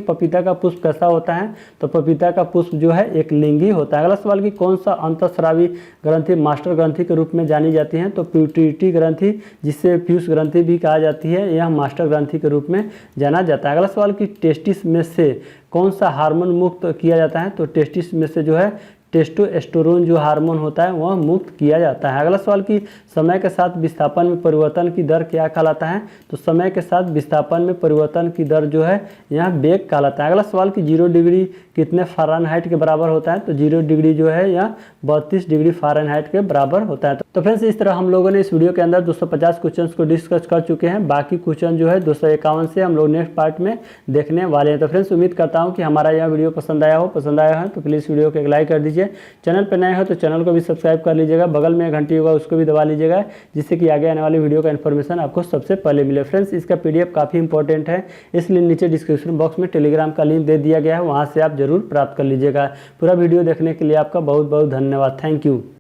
पपीता का पुष्प कैसा होता है। तो पपीता का पुष्प जो है एक लिंगी होता है। अगला सवाल कि कौन सा अंतःस्रावी ग्रंथि मास्टर ग्रंथि के रूप में जानी जाती है। तो प्यूटरिटी ग्रंथि जिससे फ्यूस ग्रंथि भी कहा जाती है यह मास्टर ग्रंथि के रूप में जाना जाता है। अगला सवाल कि टेस्टिस में से कौन सा हार्मोन मुक्त किया जाता है। तो टेस्टिस में से जो है टेस्टोस्टेरोन जो हार्मोन होता है वह मुक्त किया जाता है। अगला सवाल कि समय के साथ विस्थापन में परिवर्तन की दर क्या कहलाता है। तो समय के साथ विस्थापन में परिवर्तन की दर जो है यह वेग कहलाता है। अगला सवाल कि 0 डिग्री कितने फ़ारेनहाइट के बराबर होता है। तो 0 डिग्री जो है यह 32 डिग्री फ़ारेनहाइट के बराबर होता है। तो फ्रेंड्स इस तरह हम लोगों ने इस वीडियो के अंदर 250 क्वेश्चन को डिस्कस कर चुके हैं। बाकी क्वेश्चन जो है 251 से हम लोग नेक्स्ट पार्ट में देखने वाले हैं। तो फ्रेंड्स उम्मीद करता हूँ कि हमारा यह वीडियो पसंद आया है तो प्लीज़ वीडियो को एक लाइक कर दीजिए। चैनल पर नए हो तो चैनल को भी सब्सक्राइब कर लीजिएगा। बगल में घंटी होगा उसको भी दबा लीजिएगा जिससे कि आगे आने वाली वीडियो का इन्फॉर्मेशन आपको सबसे पहले मिले। फ्रेंड्स इसका PDF काफ़ी इंपॉर्टेंट है इसलिए नीचे डिस्क्रिप्शन बॉक्स में टेलीग्राम का लिंक दे दिया गया है, वहाँ से आप जरूर प्राप्त कर लीजिएगा। पूरा वीडियो देखने के लिए आपका बहुत बहुत धन्यवाद। Thank you.